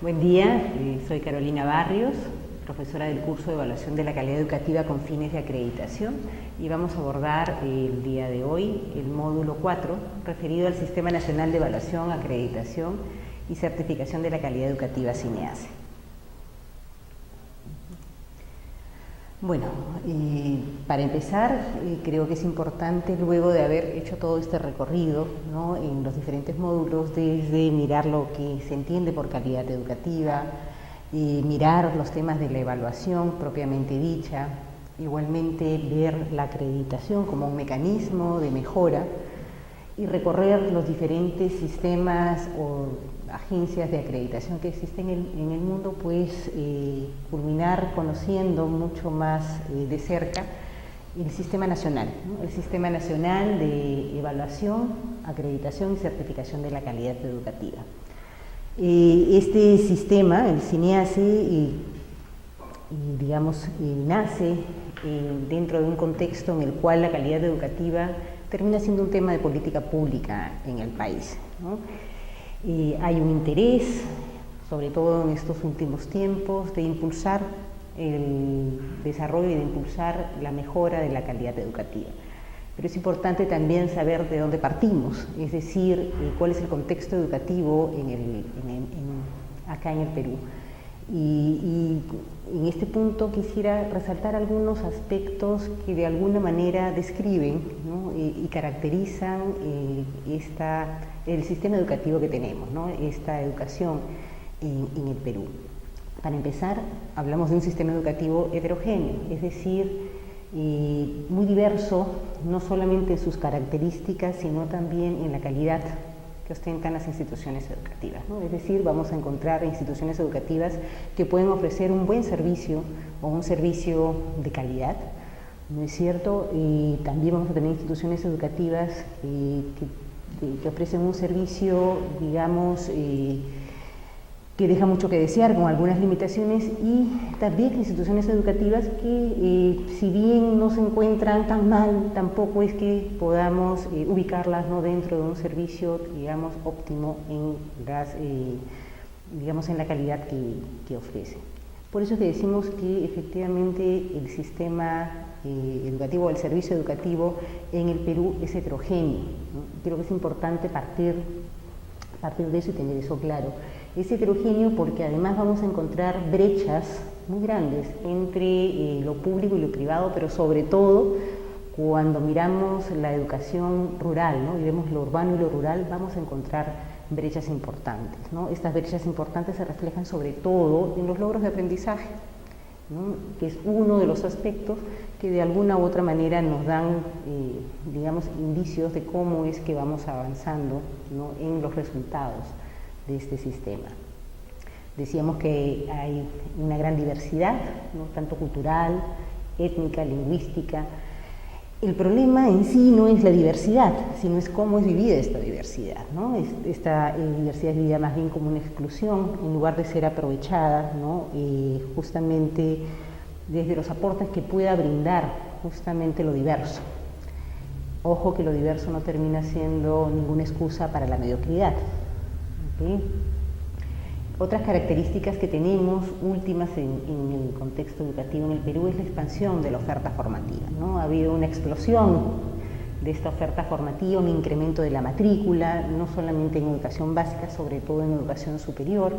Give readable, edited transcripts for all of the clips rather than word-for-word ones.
Buen día, soy Carolina Barrios, profesora del curso de Evaluación de la Calidad Educativa con fines de acreditación, y vamos a abordar el día de hoy el módulo 4 referido al Sistema Nacional de Evaluación, Acreditación y Certificación de la Calidad Educativa SINEACE. Bueno, para empezar, creo que es importante, luego de haber hecho todo este recorrido, ¿no?, en los diferentes módulos, desde mirar lo que se entiende por calidad educativa, mirar los temas de la evaluación propiamente dicha, igualmente ver la acreditación como un mecanismo de mejora y recorrer los diferentes sistemas o agencias de acreditación que existen en el mundo, pues culminar conociendo mucho más de cerca el Sistema Nacional, ¿no? El Sistema Nacional de Evaluación, Acreditación y Certificación de la Calidad Educativa. Este sistema, el SINEACE, nace dentro de un contexto en el cual la calidad educativa termina siendo un tema de política pública en el país, ¿no? Hay un interés, sobre todo en estos últimos tiempos, de impulsar el desarrollo y de impulsar la mejora de la calidad educativa. Pero es importante también saber de dónde partimos, es decir, cuál es el contexto educativo acá en el Perú. Y en este punto quisiera resaltar algunos aspectos que de alguna manera describen, ¿no?, y caracterizan el sistema educativo que tenemos, ¿no?, esta educación en el Perú. Para empezar, hablamos de un sistema educativo heterogéneo, es decir, muy diverso, no solamente en sus características, sino también en la calidad que ostentan las instituciones educativas, ¿no? Es decir, vamos a encontrar instituciones educativas que pueden ofrecer un buen servicio o un servicio de calidad, ¿no es cierto? Y también vamos a tener instituciones educativas que ofrecen un servicio, digamos, que deja mucho que desear, con algunas limitaciones, y también instituciones educativas que, si bien no se encuentran tan mal, tampoco es que podamos ubicarlas, ¿no?, dentro de un servicio, digamos, óptimo en la calidad que ofrecen. Por eso es que decimos que efectivamente el sistema educativo, el servicio educativo en el Perú es heterogéneo, ¿no? Creo que es importante partir de eso y tener eso claro. Es heterogéneo porque además vamos a encontrar brechas muy grandes entre lo público y lo privado, pero sobre todo cuando miramos la educación rural, ¿no?, y vemos lo urbano y lo rural, vamos a encontrar brechas importantes, ¿no? Estas brechas importantes se reflejan sobre todo en los logros de aprendizaje, ¿no?, que es uno de los aspectos que de alguna u otra manera nos dan, indicios de cómo es que vamos avanzando, ¿no?, en los resultados de este sistema. Decíamos que hay una gran diversidad, ¿no?, tanto cultural, étnica, lingüística. El problema en sí no es la diversidad, sino es cómo es vivida esta diversidad, ¿no? Esta diversidad es vivida más bien como una exclusión, en lugar de ser aprovechada, ¿no?, justamente desde los aportes que pueda brindar justamente lo diverso. Ojo que lo diverso no termina siendo ninguna excusa para la mediocridad, ¿okay? Otras características que tenemos últimas en el contexto educativo en el Perú es la expansión de la oferta formativa, ¿no? Ha habido una explosión de esta oferta formativa, un incremento de la matrícula, no solamente en educación básica, sobre todo en educación superior,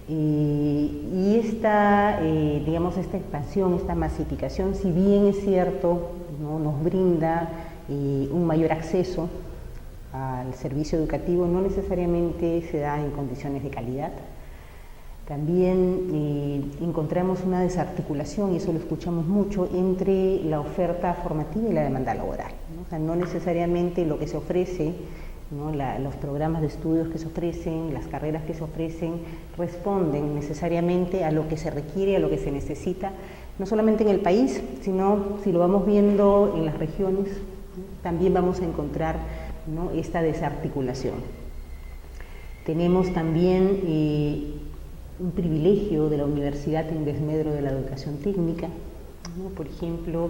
y esta expansión, esta masificación, si bien es cierto, ¿no?, nos brinda un mayor acceso al servicio educativo, no necesariamente se da en condiciones de calidad. También encontramos una desarticulación, y eso lo escuchamos mucho, entre la oferta formativa y la demanda laboral, ¿no? O sea, no necesariamente lo que se ofrece, ¿no?, los programas de estudios que se ofrecen, las carreras que se ofrecen, responden necesariamente a lo que se requiere, a lo que se necesita, no solamente en el país, sino si lo vamos viendo en las regiones, ¿no?, también vamos a encontrar, ¿no?, esta desarticulación. Tenemos también un privilegio de la universidad en desmedro de la educación técnica, ¿no? Por ejemplo,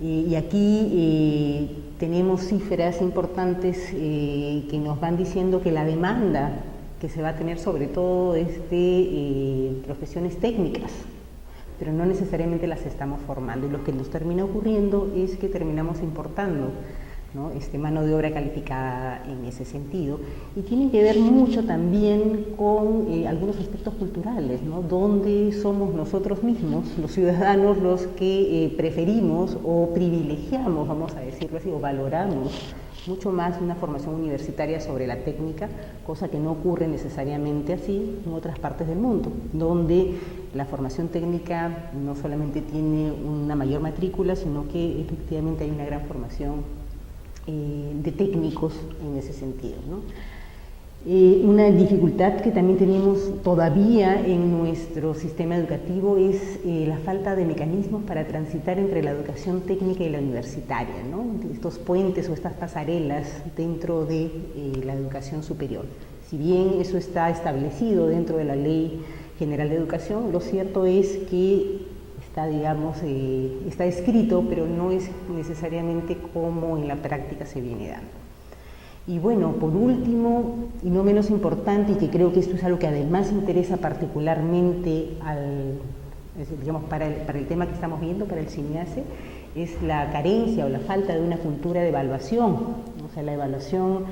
y aquí tenemos cifras importantes que nos van diciendo que la demanda que se va a tener sobre todo profesiones técnicas, pero no necesariamente las estamos formando, y lo que nos termina ocurriendo es que terminamos importando, ¿no? Mano de obra calificada en ese sentido, y tiene que ver mucho también con algunos aspectos culturales, ¿no? Donde somos nosotros mismos, los ciudadanos, los que preferimos o privilegiamos, vamos a decirlo así, o valoramos mucho más una formación universitaria sobre la técnica, cosa que no ocurre necesariamente así en otras partes del mundo, donde la formación técnica no solamente tiene una mayor matrícula, sino que efectivamente hay una gran formación de técnicos en ese sentido, ¿no? Una dificultad que también tenemos todavía en nuestro sistema educativo es la falta de mecanismos para transitar entre la educación técnica y la universitaria, ¿no? Estos puentes o estas pasarelas dentro de la educación superior. Si bien eso está establecido dentro de la Ley General de Educación, lo cierto es que está, digamos, está escrito, pero no es necesariamente como en la práctica se viene dando. Y bueno, por último, y no menos importante, y que creo que esto es algo que además interesa particularmente digamos, para el tema que estamos viendo, para el CINEACE, es la carencia o la falta de una cultura de evaluación. O sea, la evaluación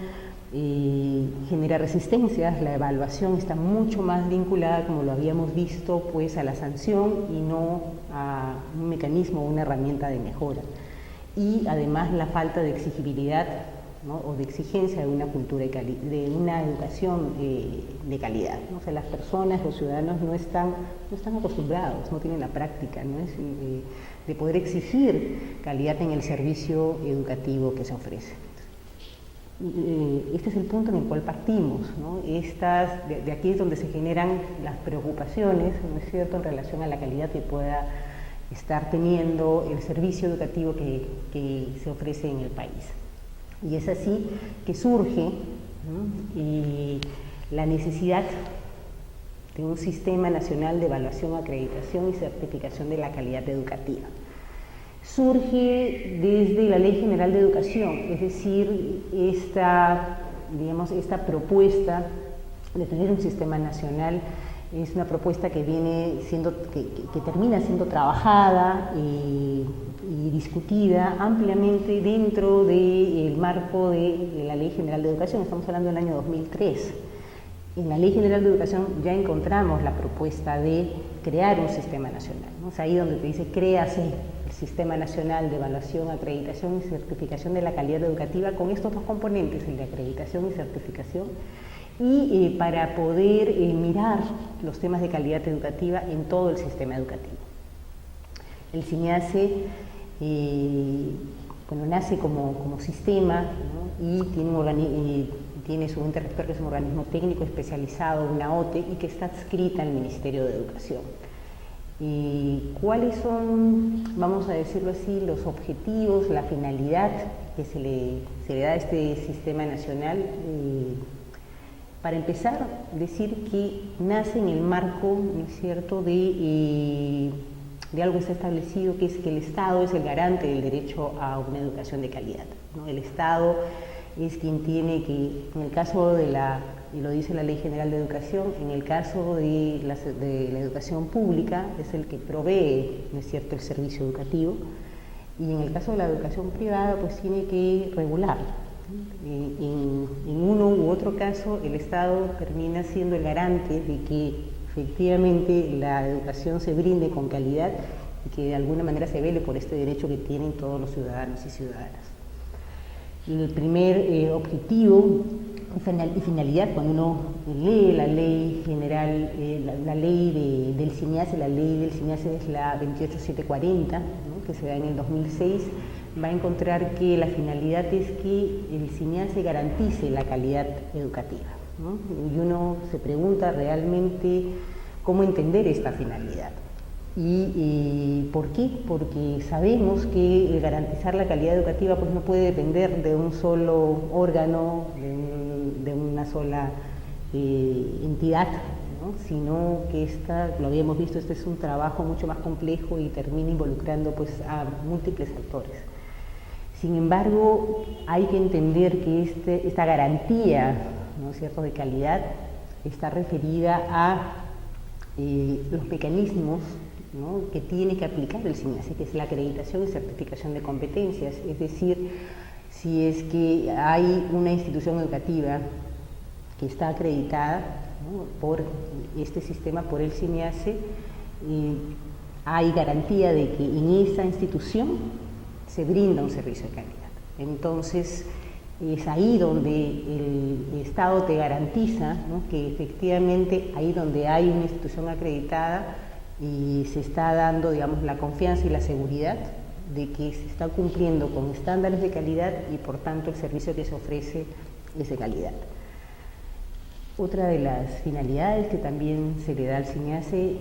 genera resistencias, la evaluación está mucho más vinculada, como lo habíamos visto, pues a la sanción y no a un mecanismo o una herramienta de mejora. Y además la falta de exigibilidad, ¿no? O de exigencia de una cultura de una educación de calidad, ¿no? O sea, las personas, los ciudadanos no están acostumbrados, no tienen la práctica, ¿no? De poder exigir calidad en el servicio educativo que se ofrece. Este es el punto en el cual partimos, ¿no? De aquí es donde se generan las preocupaciones, ¿no es cierto?, en relación a la calidad que pueda estar teniendo el servicio educativo que se ofrece en el país. Y es así que surge, ¿no?, la necesidad de un sistema nacional de evaluación, acreditación y certificación de la calidad educativa. Surge desde la Ley General de Educación, es decir, esta propuesta de tener un sistema nacional es una propuesta que termina siendo trabajada y discutida ampliamente dentro del marco de la Ley General de Educación. Estamos hablando del año 2003. En la Ley General de Educación ya encontramos la propuesta de crear un sistema nacional, ¿no? Es ahí donde te dice, créase el Sistema Nacional de Evaluación, Acreditación y Certificación de la Calidad Educativa, con estos dos componentes, el de acreditación y certificación, y para poder mirar los temas de calidad educativa en todo el sistema educativo. El CINEACE nace como sistema, ¿no? Y tiene su ente rector, que es un organismo técnico especializado, una OTE, y que está adscrita al Ministerio de Educación. ¿Cuáles son, vamos a decirlo así, los objetivos, la finalidad que se le da a este sistema nacional? Para empezar, decir que nace en el marco, ¿no es cierto?, de algo que está establecido, que es que el Estado es el garante del derecho a una educación de calidad, ¿no? El Estado es quien tiene que, en el caso y lo dice la Ley General de Educación, en el caso de la educación pública, es el que provee, ¿no es cierto?, el servicio educativo, y en el caso de la educación privada, pues tiene que regular. En uno u otro caso, el Estado termina siendo el garante de que efectivamente la educación se brinde con calidad y que de alguna manera se vele por este derecho que tienen todos los ciudadanos y ciudadanas. El primer objetivo y finalidad, cuando uno lee la ley general, la ley del CINEACE, la ley del CINEACE es la 28740, ¿no?, que se da en el 2006, va a encontrar que la finalidad es que el CINEACE garantice la calidad educativa, ¿no? Y uno se pregunta realmente cómo entender esta finalidad. ¿Y por qué? Porque sabemos que garantizar la calidad educativa pues no puede depender de un solo órgano, de una sola entidad, ¿no?, sino que lo habíamos visto, este es un trabajo mucho más complejo y termina involucrando pues a múltiples actores. Sin embargo, hay que entender que esta garantía, ¿no es cierto?, de calidad está referida a los mecanismos, ¿no?, que tiene que aplicar el SINASE, que es la acreditación y certificación de competencias. Es decir, si es que hay una institución educativa que está acreditada, ¿no?, por este sistema, por el SINASE, hay garantía de que en esa institución se brinda un servicio de calidad. Entonces, es ahí donde el Estado te garantiza, ¿no?, que efectivamente ahí donde hay una institución acreditada y se está dando, digamos, la confianza y la seguridad de que se está cumpliendo con estándares de calidad y por tanto el servicio que se ofrece es de calidad. Otra de las finalidades que también se le da al SINASE,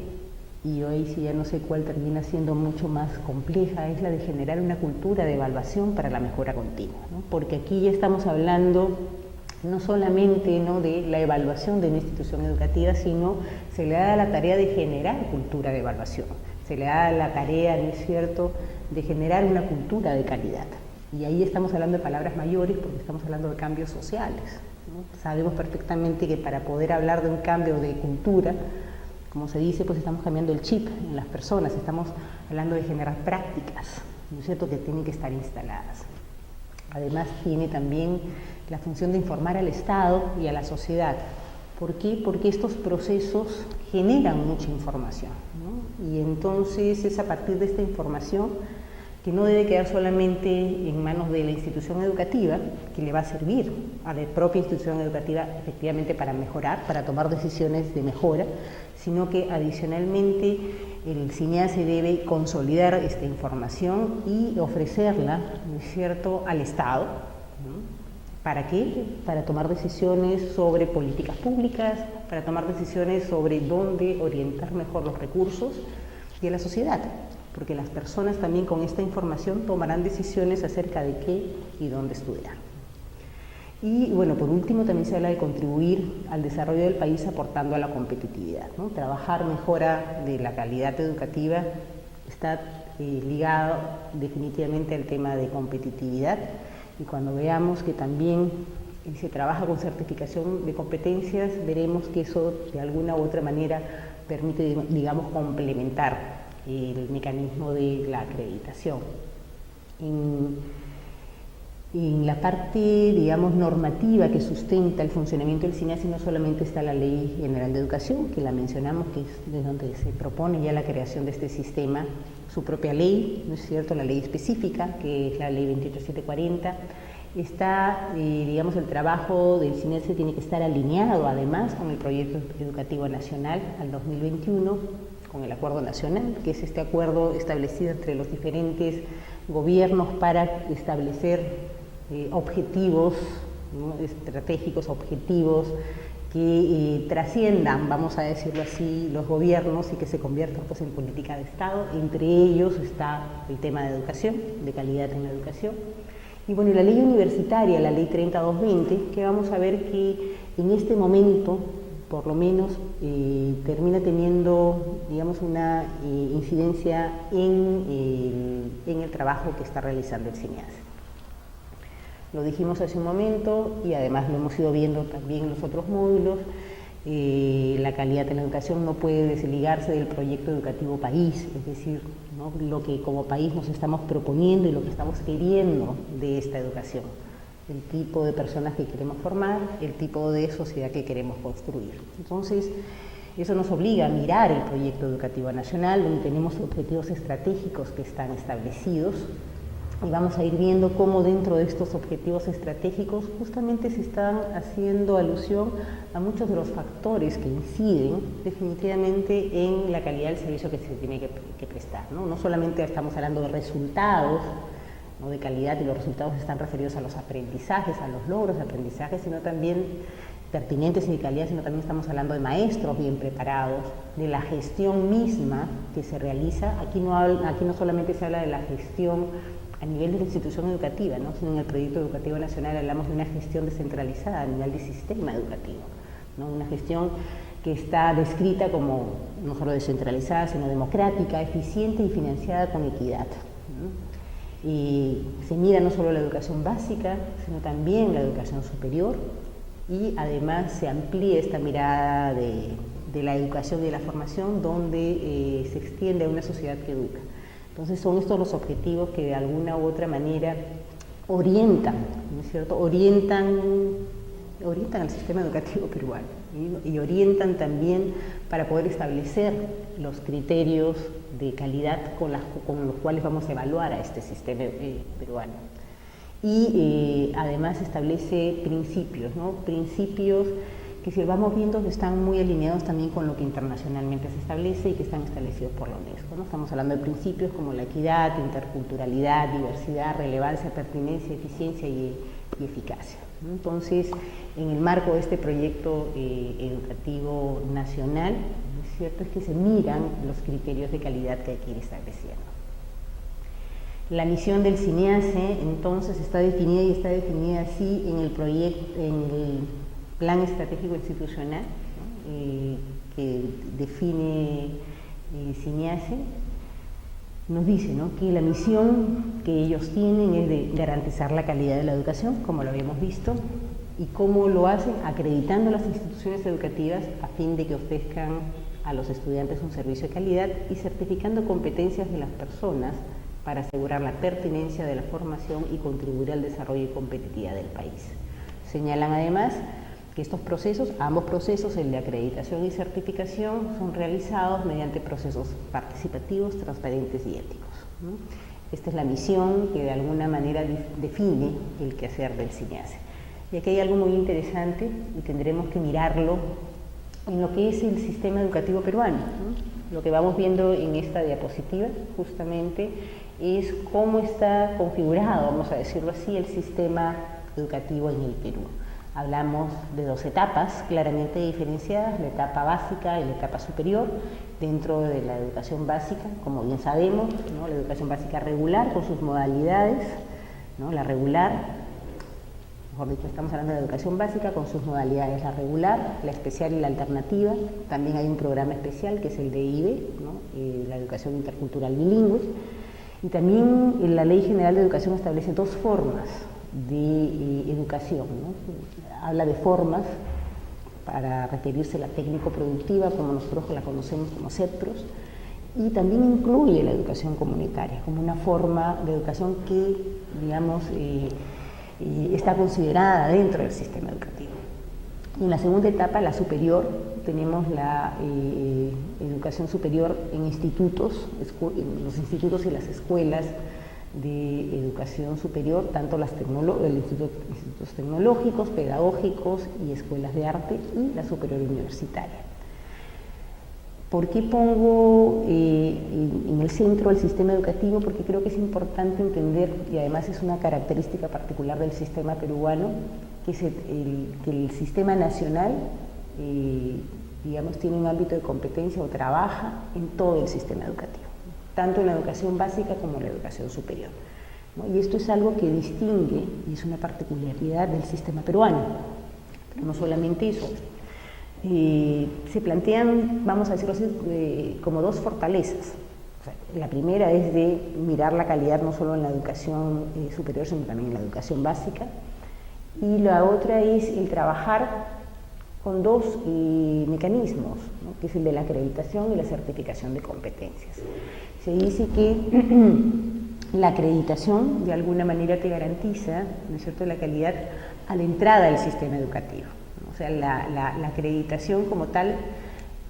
y hoy sí ya no sé cuál termina siendo mucho más compleja, es la de generar una cultura de evaluación para la mejora continua, ¿no? Porque aquí ya estamos hablando no solamente, ¿no?, de la evaluación de una institución educativa, sino se le da la tarea de generar cultura de evaluación, se le da la tarea, ¿no es cierto?, de generar una cultura de calidad. Y ahí estamos hablando de palabras mayores porque estamos hablando de cambios sociales, ¿no? Sabemos perfectamente que para poder hablar de un cambio de cultura, como se dice, pues estamos cambiando el chip en las personas, estamos hablando de generar prácticas, ¿no es cierto?, que tienen que estar instaladas. Además, tiene también la función de informar al Estado y a la sociedad. ¿Por qué? Porque estos procesos generan mucha información, ¿no? Y entonces es a partir de esta información que no debe quedar solamente en manos de la institución educativa, que le va a servir a la propia institución educativa efectivamente para mejorar, para tomar decisiones de mejora, sino que adicionalmente el SINASE debe consolidar esta información y ofrecerla, ¿no es cierto?, al Estado, ¿no? ¿Para qué? Para tomar decisiones sobre políticas públicas, para tomar decisiones sobre dónde orientar mejor los recursos, y a la sociedad, porque las personas también con esta información tomarán decisiones acerca de qué y dónde estudiar. Y bueno, por último también se habla de contribuir al desarrollo del país aportando a la competitividad, ¿no? Trabajar mejora de la calidad educativa está ligado definitivamente al tema de competitividad, y cuando veamos que también se trabaja con certificación de competencias, veremos que eso de alguna u otra manera permite, digamos, complementar el mecanismo de la acreditación. En la parte, digamos, normativa que sustenta el funcionamiento del SINASE no solamente está la Ley General de Educación, que la mencionamos, que es de donde se propone ya la creación de este sistema, su propia ley, ¿no es cierto?, la ley específica, que es la Ley 28740. Está, digamos, el trabajo del SINASE tiene que estar alineado además con el Proyecto Educativo Nacional al 2021, con el Acuerdo Nacional, que es este acuerdo establecido entre los diferentes gobiernos para establecer objetivos, ¿no?, estratégicos, objetivos que trasciendan, vamos a decirlo así, los gobiernos y que se conviertan, pues, en política de Estado. Entre ellos está el tema de educación, de calidad en la educación. Y bueno, la ley universitaria, la ley 30220, que vamos a ver que en este momento, por lo menos, termina teniendo, digamos, una incidencia en el trabajo que está realizando el SINASE. Lo dijimos hace un momento y además lo hemos ido viendo también en los otros módulos. La calidad en la educación no puede desligarse del proyecto educativo país, es decir, ¿no?, lo que como país nos estamos proponiendo y lo que estamos queriendo de esta educación, el tipo de personas que queremos formar, el tipo de sociedad que queremos construir. Entonces, eso nos obliga a mirar el proyecto educativo nacional, donde tenemos objetivos estratégicos que están establecidos, y vamos a ir viendo cómo dentro de estos objetivos estratégicos justamente se están haciendo alusión a muchos de los factores que inciden definitivamente en la calidad del servicio que se tiene que prestar, ¿no? No solamente estamos hablando de resultados, ¿no?, de calidad, y los resultados están referidos a los aprendizajes, a los logros de aprendizaje, sino también pertinentes y de calidad, sino también estamos hablando de maestros bien preparados, de la gestión misma que se realiza. Aquí no solamente se habla de la gestión a nivel de la institución educativa, ¿no?, sino en el Proyecto Educativo Nacional hablamos de una gestión descentralizada a nivel del sistema educativo, ¿no?, una gestión que está descrita como no solo descentralizada, sino democrática, eficiente y financiada con equidad, ¿no? Y se mira no solo la educación básica, sino también la educación superior, y además se amplía esta mirada de la educación y de la formación, donde se extiende a una sociedad que educa. Entonces son estos los objetivos que de alguna u otra manera orientan, ¿no es cierto? Orientan al sistema educativo peruano y orientan también para poder establecer los criterios de calidad con los cuales vamos a evaluar a este sistema peruano. Y además establece principios, ¿no? Principios que, si vamos viendo, están muy alineados también con lo que internacionalmente se establece y que están establecidos por la UNESCO, ¿no? Estamos hablando de principios como la equidad, interculturalidad, diversidad, relevancia, pertinencia, eficiencia y eficacia, ¿no? Entonces, en el marco de este proyecto educativo nacional, ¿no es cierto?, es que se miran los criterios de calidad que hay que ir estableciendo. La misión del CINEACE, entonces, está definida así en el proyecto, en el Plan Estratégico Institucional, ¿no?, que define CINEACE. Nos dice, ¿no?, que la misión que ellos tienen es de garantizar la calidad de la educación, como lo habíamos visto, y cómo lo hacen, acreditando las instituciones educativas a fin de que ofrezcan a los estudiantes un servicio de calidad y certificando competencias de las personas para asegurar la pertinencia de la formación y contribuir al desarrollo y competitividad del país. Señalan además que estos procesos, ambos procesos, el de acreditación y certificación, son realizados mediante procesos participativos, transparentes y éticos, ¿no? Esta es la misión que de alguna manera define el quehacer del CINEACE. Y aquí hay algo muy interesante y tendremos que mirarlo en lo que es el sistema educativo peruano, ¿no? Lo que vamos viendo en esta diapositiva justamente es cómo está configurado, vamos a decirlo así, el sistema educativo en el Perú. Hablamos de dos etapas claramente diferenciadas, la etapa básica y la etapa superior. Dentro de la educación básica, como bien sabemos, ¿no?, la educación básica regular con sus modalidades, ¿no?, la regular, mejor dicho, estamos hablando de la educación básica con sus modalidades, la regular, la especial y la alternativa. También hay un programa especial que es el de IBE, ¿no?, la educación intercultural bilingüe. Y también la Ley General de Educación establece dos formas de educación, ¿no? Habla de formas para referirse a la técnico-productiva, como nosotros la conocemos como CEPROS, y también incluye la educación comunitaria como una forma de educación que, digamos, está considerada dentro del sistema educativo. Y en la segunda etapa, la superior, tenemos la educación superior en institutos, en los institutos y las escuelas de educación superior, tanto los institutos tecnológicos, pedagógicos y escuelas de arte, y la superior universitaria. ¿Por qué pongo en el centro el sistema educativo? Porque creo que es importante entender, y además es una característica particular del sistema peruano, que el sistema nacional, digamos, tiene un ámbito de competencia o trabaja en todo el sistema educativo, tanto en la educación básica como en la educación superior, ¿no? Y esto es algo que distingue y es una particularidad del sistema peruano. Pero no solamente eso, se plantean, vamos a decirlo así, como dos fortalezas. O sea, la primera es de mirar la calidad no solo en la educación superior, sino también en la educación básica, y la otra es el trabajar con dos mecanismos, ¿no?, que es el de la acreditación y la certificación de competencias. Se dice que la acreditación de alguna manera te garantiza, ¿no es cierto?, la calidad a la entrada del sistema educativo, ¿no? O sea, la acreditación como tal,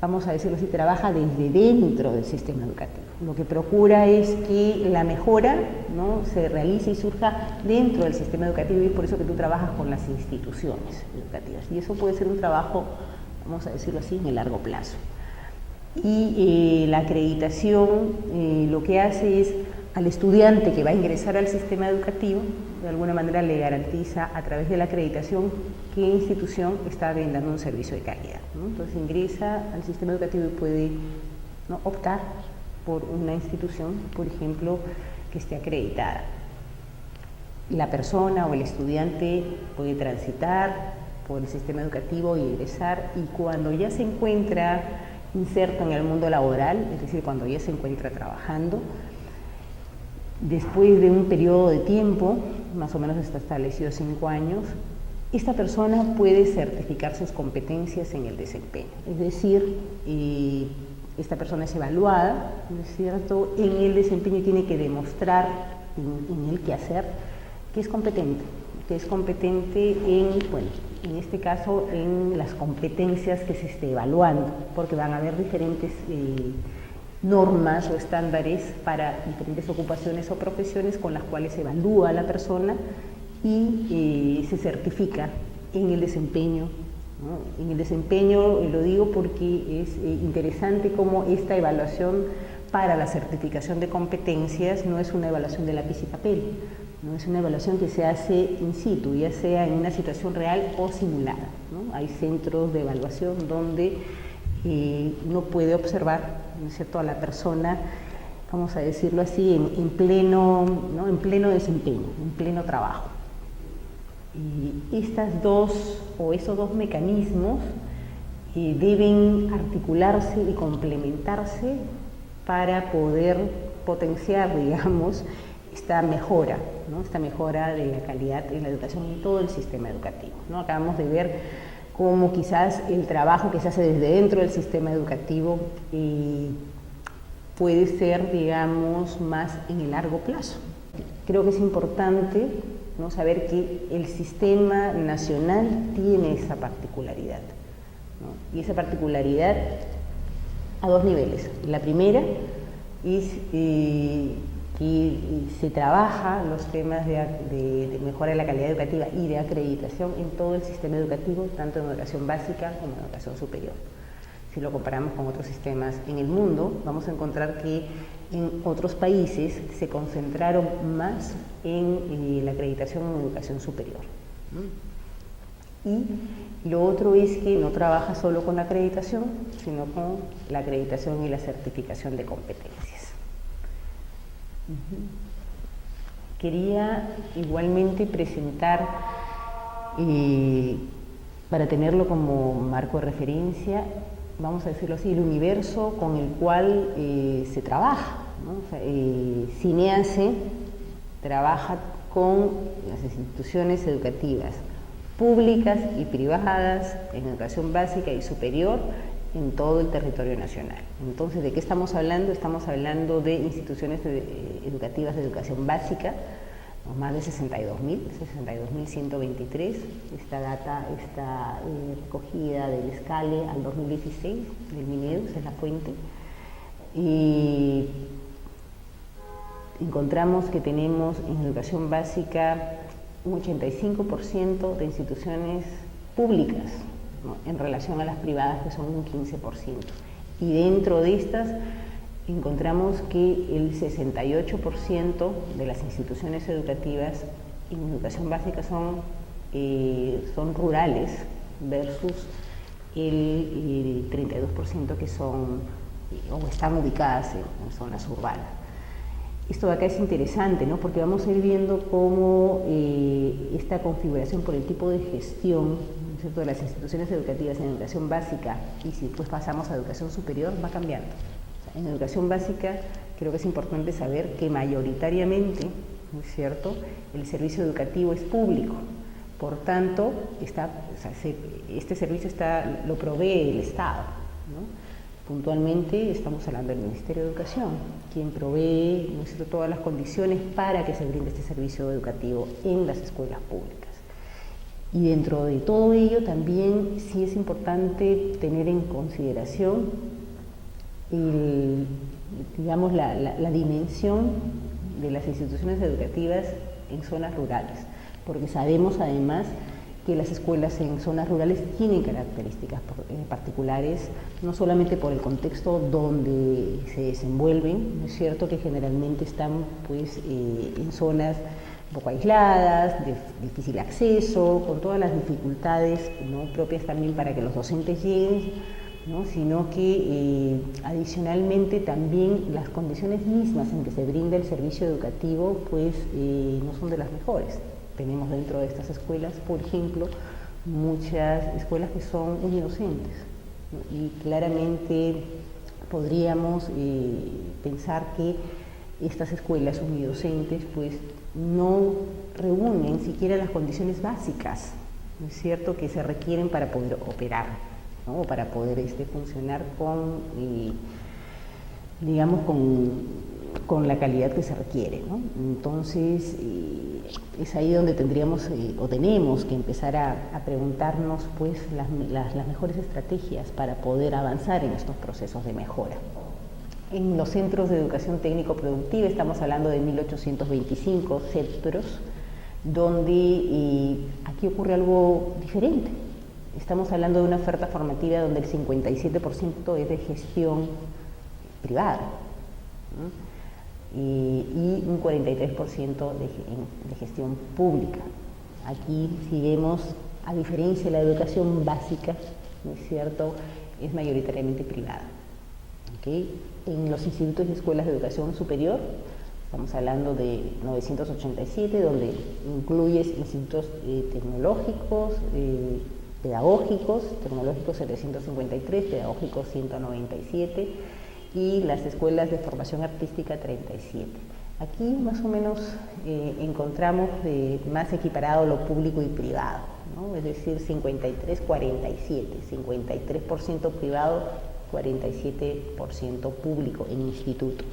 vamos a decirlo así, trabaja desde dentro del sistema educativo. Lo que procura es que la mejora, ¿no?, se realice y surja dentro del sistema educativo, y es por eso que tú trabajas con las instituciones educativas. Y eso puede ser un trabajo, vamos a decirlo así, en el largo plazo. Y la acreditación lo que hace es, al estudiante que va a ingresar al sistema educativo, de alguna manera le garantiza a través de la acreditación qué institución está brindando un servicio de calidad, ¿no? Entonces ingresa al sistema educativo y puede, ¿no?, optar por una institución, por ejemplo, que esté acreditada. La persona o el estudiante puede transitar por el sistema educativo y egresar, y cuando ya se encuentra inserto en el mundo laboral, es decir, cuando ya se encuentra trabajando, después de un periodo de tiempo, más o menos está establecido 5 años, esta persona puede certificar sus competencias en el desempeño, es decir, esta persona es evaluada, ¿no es cierto? En el desempeño tiene que demostrar en el quehacer que es competente en este caso, en las competencias que se esté evaluando, porque van a haber diferentes normas o estándares para diferentes ocupaciones o profesiones con las cuales se evalúa a la persona y se certifica en el desempeño, ¿no? En el desempeño, lo digo porque es interesante cómo esta evaluación para la certificación de competencias no es una evaluación de lápiz y papel, ¿no? Es una evaluación que se hace in situ, ya sea en una situación real o simulada, ¿no? Hay centros de evaluación donde uno puede observar, ¿no es cierto?, a la persona, vamos a decirlo así, en pleno, ¿no?, en pleno desempeño, en pleno trabajo. Y esos dos mecanismos deben articularse y complementarse para poder potenciar, digamos, esta mejora, ¿no?, esta mejora de la calidad en la educación en todo el sistema educativo, ¿no? Acabamos de ver cómo quizás el trabajo que se hace desde dentro del sistema educativo puede ser, digamos, más en el largo plazo. Creo que es importante, ¿no?, saber que el sistema nacional tiene esa particularidad, ¿no? Y esa particularidad a dos niveles. La primera es que se trabaja los temas de mejora de la calidad educativa y de acreditación en todo el sistema educativo, tanto en educación básica como en educación superior. Si lo comparamos con otros sistemas en el mundo, vamos a encontrar que en otros países se concentraron más en la acreditación en educación superior. Y lo otro es que no trabaja solo con la acreditación, sino con la acreditación y la certificación de competencias. Quería igualmente presentar, para tenerlo como marco de referencia, vamos a decirlo así, el universo con el cual se trabaja, ¿no? O sea, CINEACE trabaja con las instituciones educativas públicas y privadas en educación básica y superior en todo el territorio nacional. Entonces, ¿de qué estamos hablando? Estamos hablando de instituciones educativas de educación básica, más de 62.123. Esta data está recogida del SCALE al 2016, del Minedu, esa es la fuente. Y encontramos que tenemos en educación básica un 85% de instituciones públicas, ¿no?, en relación a las privadas, que son un 15%. Y dentro de estas encontramos que el 68% de las instituciones educativas en educación básica son rurales versus el 32% que son o están ubicadas en zonas urbanas. Esto de acá es interesante, ¿no?, porque vamos a ir viendo cómo esta configuración por el tipo de gestión, ¿no es cierto?, de las instituciones educativas en educación básica, y si después pasamos a educación superior, va cambiando. O sea, en educación básica creo que es importante saber que mayoritariamente, ¿no es cierto?, el servicio educativo es público. Por tanto, este servicio lo provee el Estado, ¿no? Puntualmente estamos hablando del Ministerio de Educación, quien provee, ¿no es cierto?, todas las condiciones para que se brinde este servicio educativo en las escuelas públicas. Y dentro de todo ello también sí es importante tener en consideración digamos, la dimensión de las instituciones educativas en zonas rurales, porque sabemos además que las escuelas en zonas rurales tienen características particulares, no solamente por el contexto donde se desenvuelven, ¿no es cierto?, que generalmente están pues en zonas un poco aisladas, de difícil acceso, con todas las dificultades, ¿no?, propias también para que los docentes lleguen, ¿no?, sino que adicionalmente también las condiciones mismas en que se brinda el servicio educativo pues no son de las mejores. Tenemos dentro de estas escuelas, por ejemplo, muchas escuelas que son unidocentes, ¿no?, y claramente podríamos pensar que estas escuelas unidocentes pues no reúnen siquiera las condiciones básicas, ¿no es cierto?, que se requieren para poder operar, ¿no?, o para poder funcionar con, digamos, con la calidad que se requiere, ¿no? Entonces, es ahí donde tendríamos o tenemos que empezar a preguntarnos, pues, las mejores estrategias para poder avanzar en estos procesos de mejora. En los centros de educación técnico-productiva estamos hablando de 1825 CEPROS, donde aquí ocurre algo diferente. Estamos hablando de una oferta formativa donde el 57% es de gestión privada, ¿no?, y un 43% de gestión pública. Aquí, si vemos, a diferencia de la educación básica, ¿no es cierto?, es mayoritariamente privada. ¿Okay? En los institutos y escuelas de educación superior, estamos hablando de 987, donde incluye institutos tecnológicos, pedagógicos, tecnológicos 753, pedagógicos 197, y las escuelas de formación artística 37. Aquí más o menos encontramos más equiparado lo público y privado, ¿no? Es decir, 53-47, 53% privado, 47% público en institutos.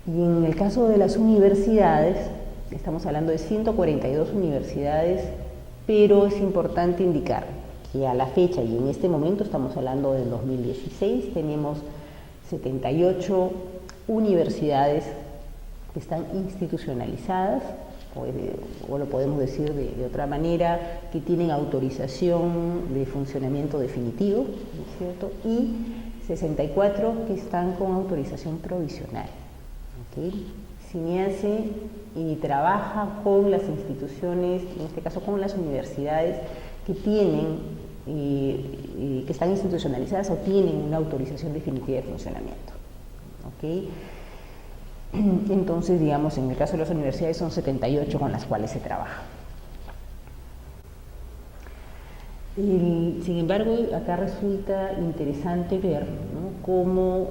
Y en el caso de las universidades, estamos hablando de 142 universidades, pero es importante indicar que a la fecha, y en este momento estamos hablando del 2016, tenemos 78 universidades que están institucionalizadas, o lo podemos decir de otra manera, que tienen autorización de funcionamiento definitivo, ¿no es cierto?, y 64 que están con autorización provisional. ¿Okay? CINEACE trabaja con las instituciones, en este caso con las universidades que tienen, que están institucionalizadas o tienen una autorización definitiva de funcionamiento. ¿Okay? Entonces, digamos, en el caso de las universidades son 78 con las cuales se trabaja. Sin embargo, acá resulta interesante ver, ¿no?, cómo,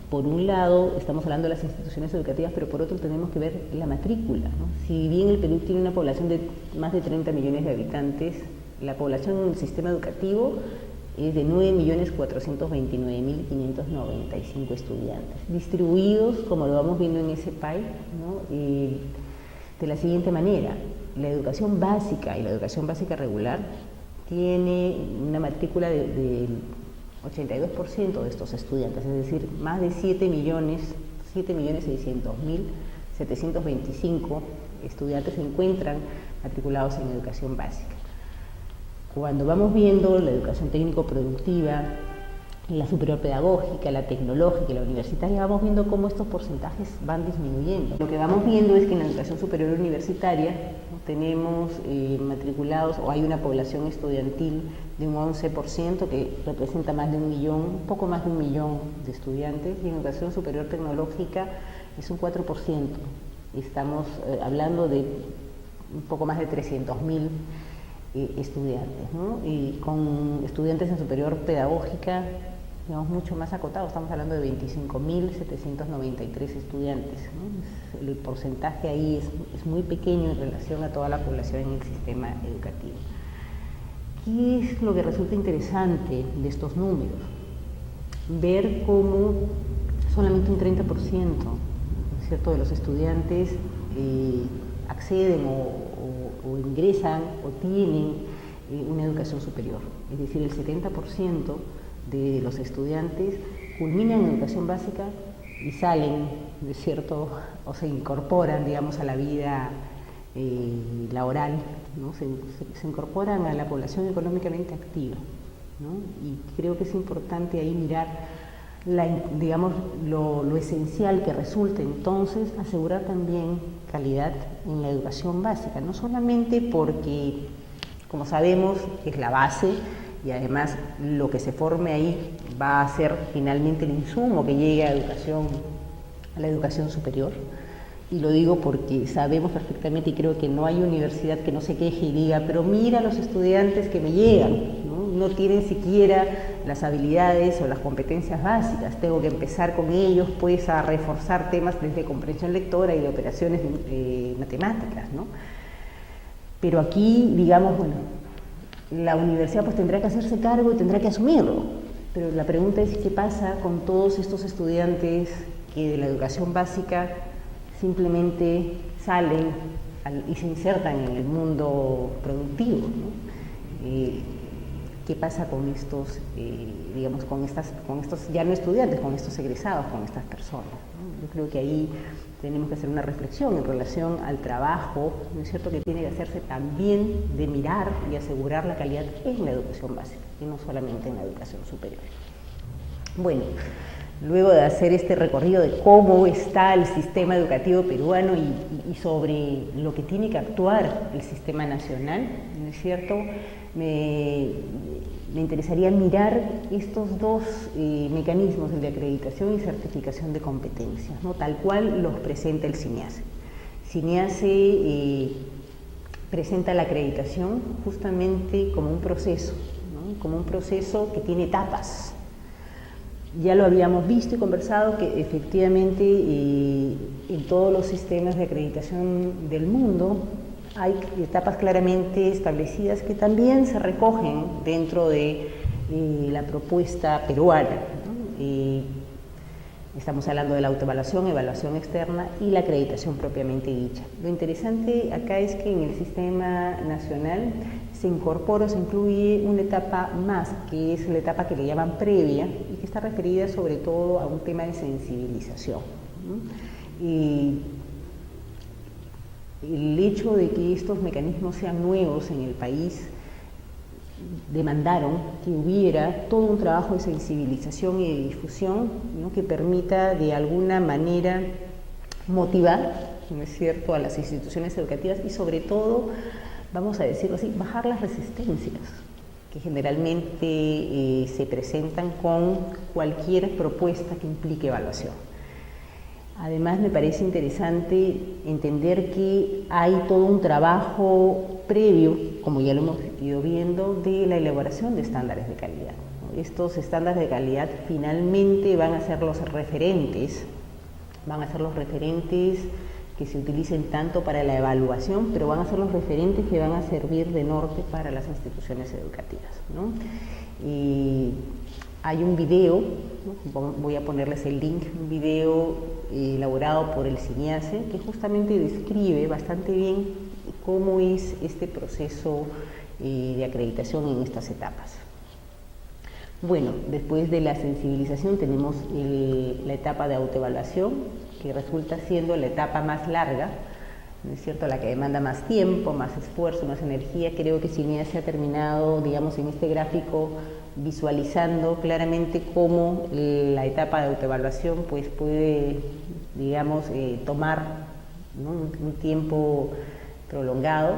por un lado, estamos hablando de las instituciones educativas, pero por otro tenemos que ver la matrícula, ¿no? Si bien el Perú tiene una población de más de 30 millones de habitantes, la población en el sistema educativo es de 9.429.595 estudiantes, distribuidos, como lo vamos viendo en ese pie, ¿no?, de la siguiente manera. La educación básica y la educación básica regular tiene una matrícula del 82% de estos estudiantes, es decir, más de 7.600.725 estudiantes se encuentran matriculados en educación básica. Cuando vamos viendo la educación técnico-productiva, la superior pedagógica, la tecnológica y la universitaria, vamos viendo cómo estos porcentajes van disminuyendo. Lo que vamos viendo es que en la educación superior universitaria tenemos matriculados, o hay una población estudiantil de un 11%, que representa más de 1 millón, un poco más de 1 millón de estudiantes, y en educación superior tecnológica es un 4%. Estamos hablando de un poco más de 300.000 estudiantes, ¿no? Y con estudiantes en superior pedagógica, digamos, mucho más acotado, estamos hablando de 25.793 estudiantes, ¿no? El porcentaje ahí es muy pequeño en relación a toda la población en el sistema educativo. ¿Qué es lo que resulta interesante de estos números? Ver cómo solamente un 30%, ¿no es cierto?, de los estudiantes acceden o ingresan o tienen una educación superior. Es decir, el 70% de los estudiantes culminan en educación básica y salen, ¿no es cierto?, o se incorporan, digamos, a la vida laboral, ¿no? Se incorporan a la población económicamente activa, ¿no? Y creo que es importante ahí mirar digamos, lo esencial que resulta entonces asegurar también calidad en la educación básica, no solamente porque, como sabemos, es la base y además lo que se forme ahí va a ser finalmente el insumo que llegue a la educación superior, y lo digo porque sabemos perfectamente y creo que no hay universidad que no se queje y diga, pero mira los estudiantes que me llegan, no tienen siquiera las habilidades o las competencias básicas, tengo que empezar con ellos pues a reforzar temas desde comprensión lectora y de operaciones matemáticas, ¿no? Pero aquí, digamos, bueno, la universidad pues tendrá que hacerse cargo y tendrá que asumirlo. Pero la pregunta es qué pasa con todos estos estudiantes que de la educación básica simplemente salen y se insertan en el mundo productivo, ¿no? ¿Qué pasa con estos, digamos, con estos ya no estudiantes, con estos egresados, con estas personas, ¿no? Yo creo que ahí tenemos que hacer una reflexión en relación al trabajo, ¿no es cierto?, que tiene que hacerse también de mirar y asegurar la calidad en la educación básica y no solamente en la educación superior. Bueno, luego de hacer este recorrido de cómo está el sistema educativo peruano y sobre lo que tiene que actuar el sistema nacional, ¿no es cierto?, me interesaría mirar estos dos mecanismos, el de acreditación y certificación de competencias, ¿no?, tal cual los presenta el CINEACE. CINEACE presenta la acreditación justamente como un proceso, ¿no?, como un proceso que tiene etapas. Ya lo habíamos visto y conversado que efectivamente en todos los sistemas de acreditación del mundo hay etapas claramente establecidas que también se recogen dentro de la propuesta peruana, ¿no? Estamos hablando de la autoevaluación, evaluación externa y la acreditación propiamente dicha. Lo interesante acá es que en el sistema nacional se incorpora o se incluye una etapa más, que es la etapa que le llaman previa y que está referida sobre todo a un tema de sensibilización, ¿no? Y el hecho de que estos mecanismos sean nuevos en el país demandaron que hubiera todo un trabajo de sensibilización y de difusión, ¿no?, que permita de alguna manera motivar, ¿no es cierto?, a las instituciones educativas y sobre todo, vamos a decirlo así, bajar las resistencias que generalmente se presentan con cualquier propuesta que implique evaluación. Además, me parece interesante entender que hay todo un trabajo previo, como ya lo hemos ido viendo, de la elaboración de estándares de calidad, ¿no? Estos estándares de calidad finalmente van a ser los referentes que se utilicen tanto para la evaluación, pero van a ser los referentes que van a servir de norte para las instituciones educativas, ¿no? Y hay un video, ¿no?, voy a ponerles el link, un video elaborado por el CINEACE que justamente describe bastante bien cómo es este proceso de acreditación en estas etapas. Bueno, después de la sensibilización tenemos la etapa de autoevaluación, que resulta siendo la etapa más larga, ¿no es cierto?, la que demanda más tiempo, más esfuerzo, más energía. Creo que CINEACE ha terminado, digamos, en este gráfico visualizando claramente cómo la etapa de autoevaluación pues puede, digamos, tomar, ¿no?, un tiempo prolongado.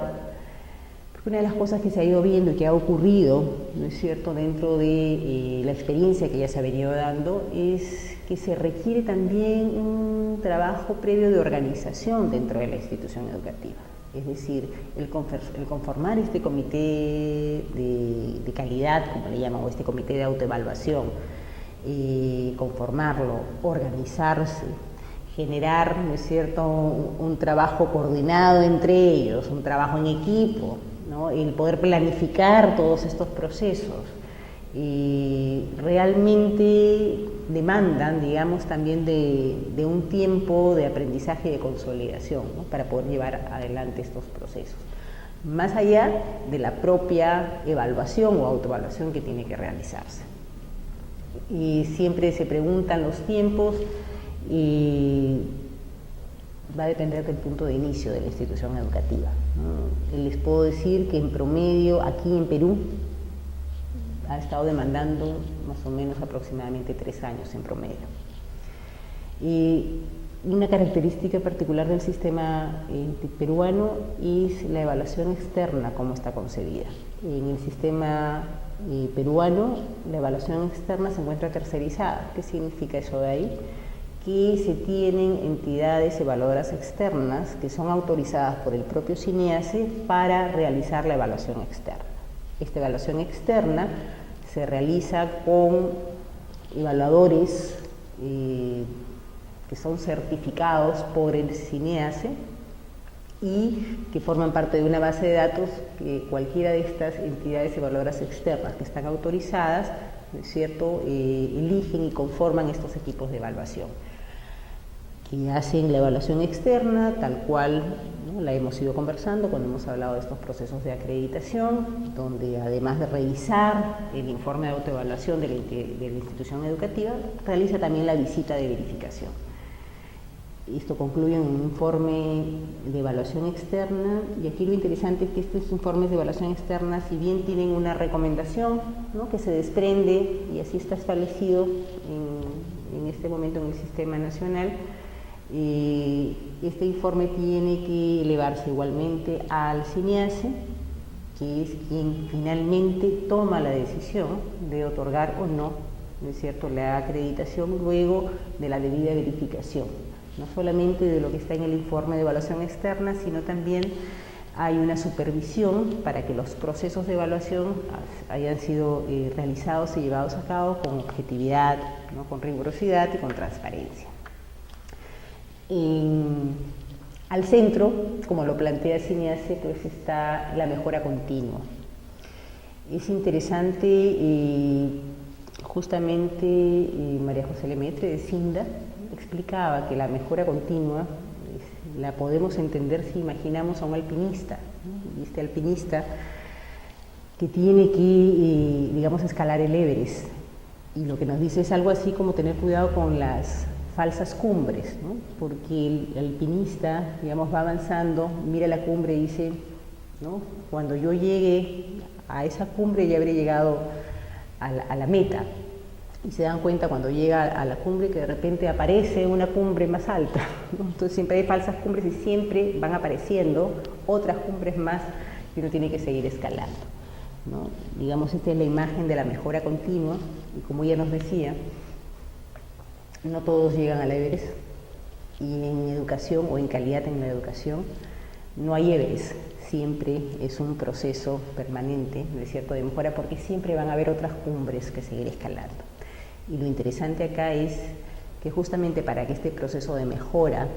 Porque una de las cosas que se ha ido viendo y que ha ocurrido, ¿no es cierto?, dentro de la experiencia que ya se ha venido dando, es que se requiere también un trabajo previo de organización dentro de la institución educativa. Es decir, el conformar este comité de calidad, como le llaman, o este comité de autoevaluación, conformarlo, organizarse, generar, ¿no es cierto?, un trabajo coordinado entre ellos, un trabajo en equipo, ¿no?, el poder planificar todos estos procesos, realmente demandan, digamos, también de un tiempo de aprendizaje y de consolidación, ¿no?, para poder llevar adelante estos procesos, más allá de la propia evaluación o autoevaluación que tiene que realizarse. Y siempre se preguntan los tiempos y va a depender del punto de inicio de la institución educativa, ¿no? Les puedo decir que en promedio aquí en Perú ha estado demandando más o menos aproximadamente 3 años en promedio. Y una característica particular del sistema peruano es la evaluación externa, como está concebida. En el sistema peruano, la evaluación externa se encuentra tercerizada. ¿Qué significa eso de ahí? Que se tienen entidades evaluadoras externas que son autorizadas por el propio CINEACE para realizar la evaluación externa. Esta evaluación externa se realiza con evaluadores que son certificados por el CINEACE y que forman parte de una base de datos que cualquiera de estas entidades evaluadoras externas que están autorizadas, ¿no es cierto?, eligen y conforman estos equipos de evaluación, que hacen la evaluación externa, tal cual, ¿no?, la hemos ido conversando cuando hemos hablado de estos procesos de acreditación, donde además de revisar el informe de autoevaluación de la institución educativa, realiza también la visita de verificación. Esto concluye en un informe de evaluación externa, y aquí lo interesante es que estos informes de evaluación externa, si bien tienen una recomendación, ¿no?, que se desprende, y así está establecido en este momento en el sistema nacional, este informe tiene que elevarse igualmente al CINEACE, que es quien finalmente toma la decisión de otorgar o no, ¿no es cierto?, la acreditación luego de la debida verificación, no solamente de lo que está en el informe de evaluación externa, sino también hay una supervisión para que los procesos de evaluación hayan sido realizados y llevados a cabo con objetividad, ¿no?, con rigurosidad y con transparencia. Al centro, como lo plantea CINEACE, pues está la mejora continua. Es interesante, justamente María José Lemaitre de CINDA explicaba que la mejora continua la podemos entender si imaginamos a un alpinista, ¿no? Y este alpinista que tiene que, digamos, escalar el Everest, y lo que nos dice es algo así como tener cuidado con las falsas cumbres, ¿no?, porque el alpinista, digamos, va avanzando, mira la cumbre y dice, ¿no?, cuando yo llegue a esa cumbre ya habré llegado a la meta, y se dan cuenta cuando llega a la cumbre que de repente aparece una cumbre más alta, ¿no? Entonces siempre hay falsas cumbres y siempre van apareciendo otras cumbres más que uno tiene que seguir escalando, ¿no? Digamos, esta es la imagen de la mejora continua, y como ella nos decía, no todos llegan al Everest, y en educación o en calidad en la educación no hay Everest, siempre es un proceso permanente, ¿no es cierto?, de mejora, porque siempre van a haber otras cumbres que seguir escalando. Y lo interesante acá es que justamente para que este proceso de mejora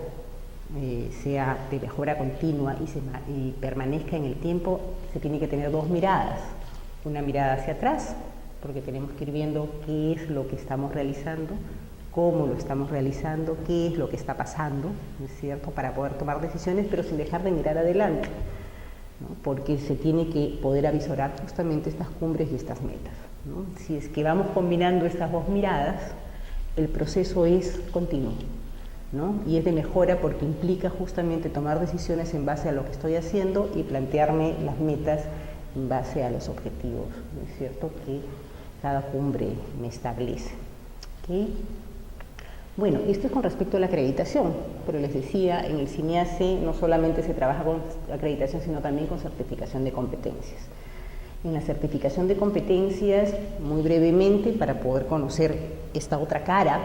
sea de mejora continua y permanezca en el tiempo, se tiene que tener dos miradas. Una mirada hacia atrás, porque tenemos que ir viendo qué es lo que estamos realizando, cómo lo estamos realizando, qué es lo que está pasando, ¿no es cierto?, para poder tomar decisiones, pero sin dejar de mirar adelante, ¿no?, porque se tiene que poder avisorar justamente estas cumbres y estas metas, ¿no? Si es que vamos combinando estas dos miradas, el proceso es continuo, ¿no?, y es de mejora porque implica justamente tomar decisiones en base a lo que estoy haciendo y plantearme las metas en base a los objetivos, ¿no es cierto?, que cada cumbre me establece. ¿Okay? Bueno, esto es con respecto a la acreditación, pero les decía, en el CINEACE no solamente se trabaja con acreditación, sino también con certificación de competencias. En la certificación de competencias, muy brevemente, para poder conocer esta otra cara,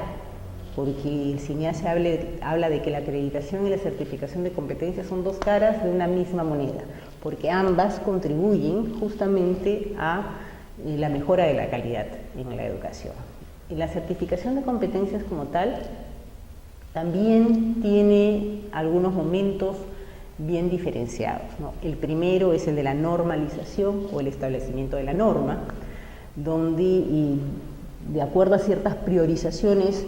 porque el CINEACE habla de que la acreditación y la certificación de competencias son dos caras de una misma moneda, porque ambas contribuyen justamente a la mejora de la calidad en la educación. Y la certificación de competencias como tal también tiene algunos momentos bien diferenciados, ¿no? El primero es el de la normalización o el establecimiento de la norma, donde de acuerdo a ciertas priorizaciones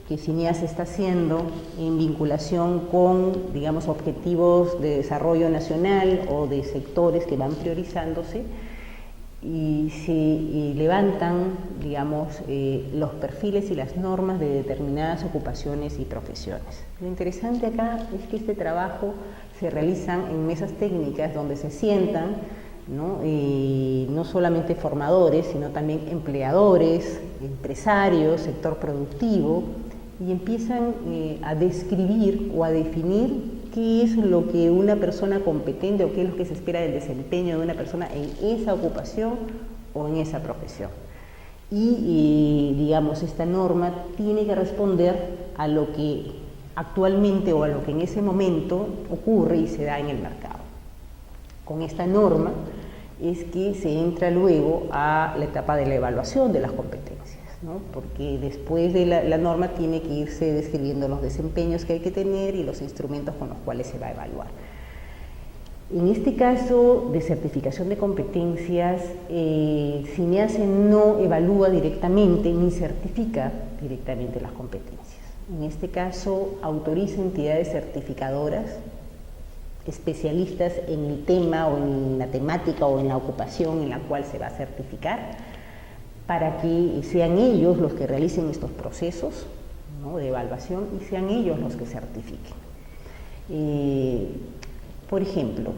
que CINEACE está haciendo en vinculación con, digamos, objetivos de desarrollo nacional o de sectores que van priorizándose, y se levantan, digamos, los perfiles y las normas de determinadas ocupaciones y profesiones. Lo interesante acá es que este trabajo se realizan en mesas técnicas donde se sientan, ¿no?, no solamente formadores, sino también empleadores, empresarios, sector productivo, y empiezan a describir o a definir qué es lo que una persona competente o qué es lo que se espera del desempeño de una persona en esa ocupación o en esa profesión. Y digamos, esta norma tiene que responder a lo que actualmente o a lo que en ese momento ocurre y se da en el mercado. Con esta norma es que se entra luego a la etapa de la evaluación de las competencias, ¿no? Porque después de la norma tiene que irse describiendo los desempeños que hay que tener y los instrumentos con los cuales se va a evaluar. En este caso de certificación de competencias, CINEACE no evalúa directamente ni certifica directamente las competencias. En este caso autoriza entidades certificadoras, especialistas en el tema o en la temática o en la ocupación en la cual se va a certificar, para que sean ellos los que realicen estos procesos, ¿no?, de evaluación y sean ellos los que certifiquen. Por ejemplo,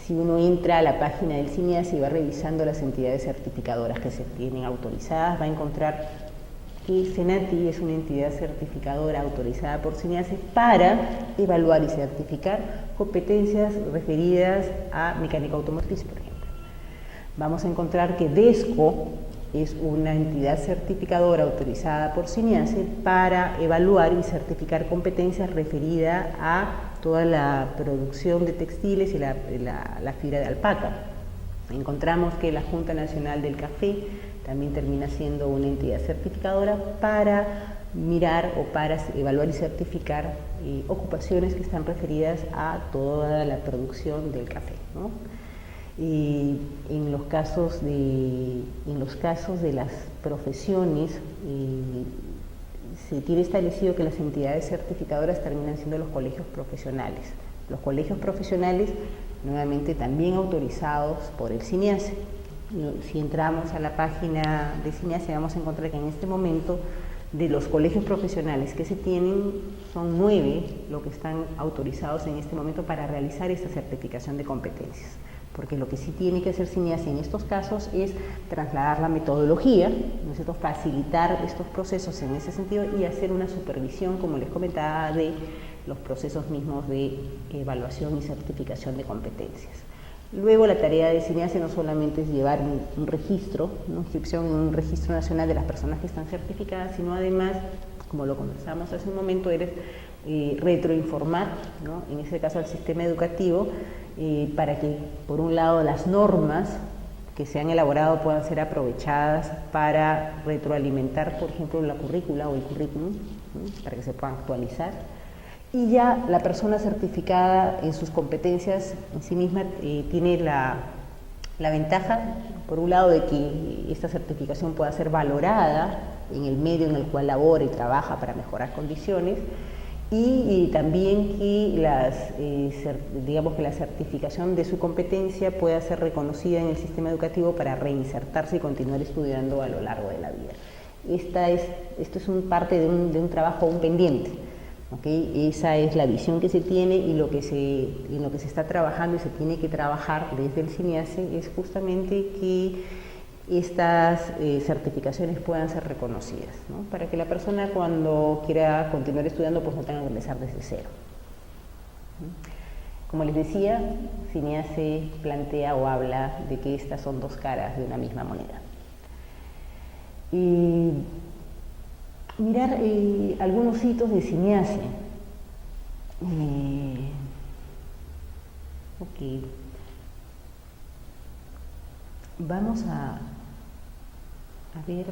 si uno entra a la página del CINEACE y va revisando las entidades certificadoras que se tienen autorizadas, va a encontrar que CENATI es una entidad certificadora autorizada por CINEACE para evaluar y certificar competencias referidas a mecánica automotriz, por ejemplo. Vamos a encontrar que DESCO es una entidad certificadora autorizada por CINEACE para evaluar y certificar competencias referidas a toda la producción de textiles y la fibra de alpaca. Encontramos que la Junta Nacional del Café también termina siendo una entidad certificadora para mirar o para evaluar y certificar ocupaciones que están referidas a toda la producción del café, ¿no? Y en los casos de las profesiones, se tiene establecido que las entidades certificadoras terminan siendo los colegios profesionales. Los colegios profesionales, nuevamente también autorizados por el CINEACE. Si entramos a la página de CINEACE vamos a encontrar que en este momento de los colegios profesionales que se tienen, son 9 los que están autorizados en este momento para realizar esta certificación de competencias. Porque lo que sí tiene que hacer CINEACE en estos casos es trasladar la metodología, ¿no es cierto?, facilitar estos procesos en ese sentido y hacer una supervisión, como les comentaba, de los procesos mismos de evaluación y certificación de competencias. Luego la tarea de CINEACE no solamente es llevar un registro, una inscripción en un registro nacional de las personas que están certificadas, sino además, como lo conversamos hace un momento, retroinformar, ¿no?, en este caso al sistema educativo, para que, por un lado, las normas que se han elaborado puedan ser aprovechadas para retroalimentar, por ejemplo, la currícula o el currículum, ¿no?, para que se puedan actualizar. Y ya la persona certificada en sus competencias en sí misma tiene la ventaja, por un lado, de que esta certificación pueda ser valorada en el medio en el cual labora y trabaja para mejorar condiciones, y también que digamos que la certificación de su competencia pueda ser reconocida en el sistema educativo para reinsertarse y continuar estudiando a lo largo de la vida. Esto es parte de un trabajo aún pendiente, ¿okay? Esa es la visión que se tiene y en lo que se está trabajando y se tiene que trabajar desde el CINEACE es justamente que estas certificaciones puedan ser reconocidas, ¿no?, para que la persona, cuando quiera continuar estudiando, pues no tenga que empezar desde cero. Como les decía, CINEACE plantea o habla de que estas son 2 caras de una misma moneda. Y mirar algunos hitos de CINEACE. Vamos a ver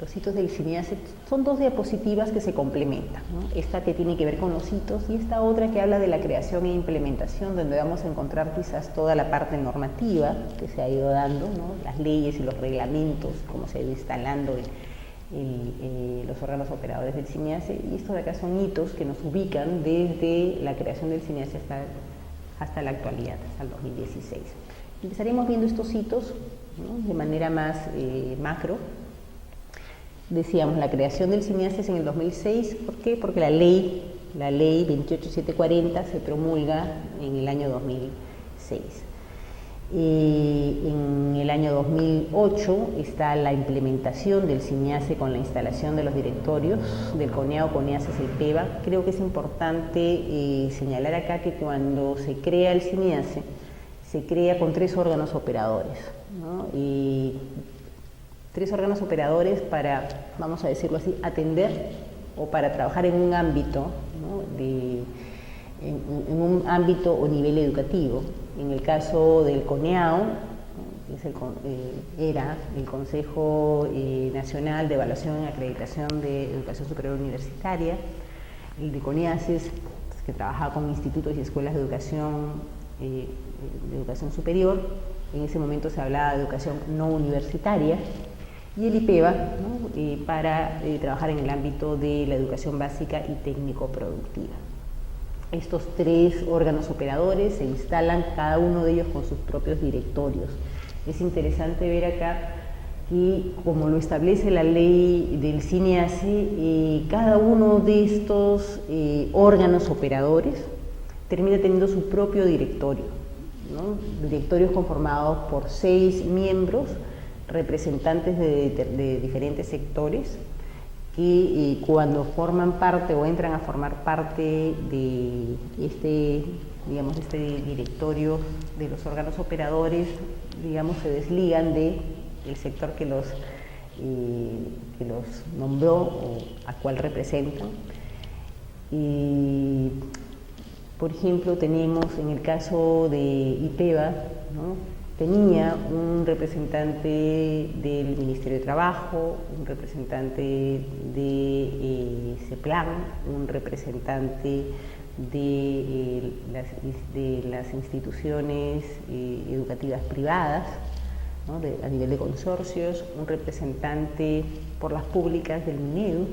los hitos del CINEACE. Son 2 diapositivas que se complementan, ¿no? Esta que tiene que ver con los hitos y esta otra que habla de la creación e implementación, donde vamos a encontrar quizás toda la parte normativa que se ha ido dando, ¿no?, las leyes y los reglamentos, cómo se ha ido instalando los órganos operadores del CINEACE, y estos de acá son hitos que nos ubican desde la creación del CINEACE hasta la actualidad, hasta el 2016. Empezaremos viendo estos hitos, ¿no?, de manera más macro. Decíamos, la creación del CINEACE es en el 2006. ¿Por qué? Porque la ley 28740 se promulga en el año 2006. En el año 2008 está la implementación del CINEACE con la instalación de los directorios del CONEAO, CONEACES, el PEVA. Creo que es importante señalar acá que cuando se crea el CINEACE, se crea con 3 órganos operadores, ¿no? Y 3 órganos operadores para, vamos a decirlo así, atender o para trabajar en un ámbito, ¿no?, en un ámbito o nivel educativo. En el caso del CONEAO, que era el Consejo Nacional de Evaluación y Acreditación de Educación Superior Universitaria, el de CONEACES, que trabaja con institutos y escuelas de educación de educación superior. En ese momento se hablaba de educación no universitaria, y el IPEBA, ¿no? Para trabajar en el ámbito de la educación básica y técnico-productiva. Estos tres órganos operadores se instalan cada uno de ellos con sus propios directorios. Es interesante ver acá que, como lo establece la ley del CINEACE, cada uno de estos órganos operadores termina teniendo su propio directorio, ¿no? Directorios conformados por 6 miembros, representantes de diferentes sectores, que cuando forman parte o entran a formar parte de este directorio de los órganos operadores, se desligan del sector que los nombró o a cual representan. Por ejemplo, tenemos en el caso de IPEBA, ¿no? Tenía un representante del Ministerio de Trabajo, un representante de CEPLAN, un representante de las instituciones educativas privadas, ¿no? A nivel de consorcios, un representante por las públicas del MINEDU,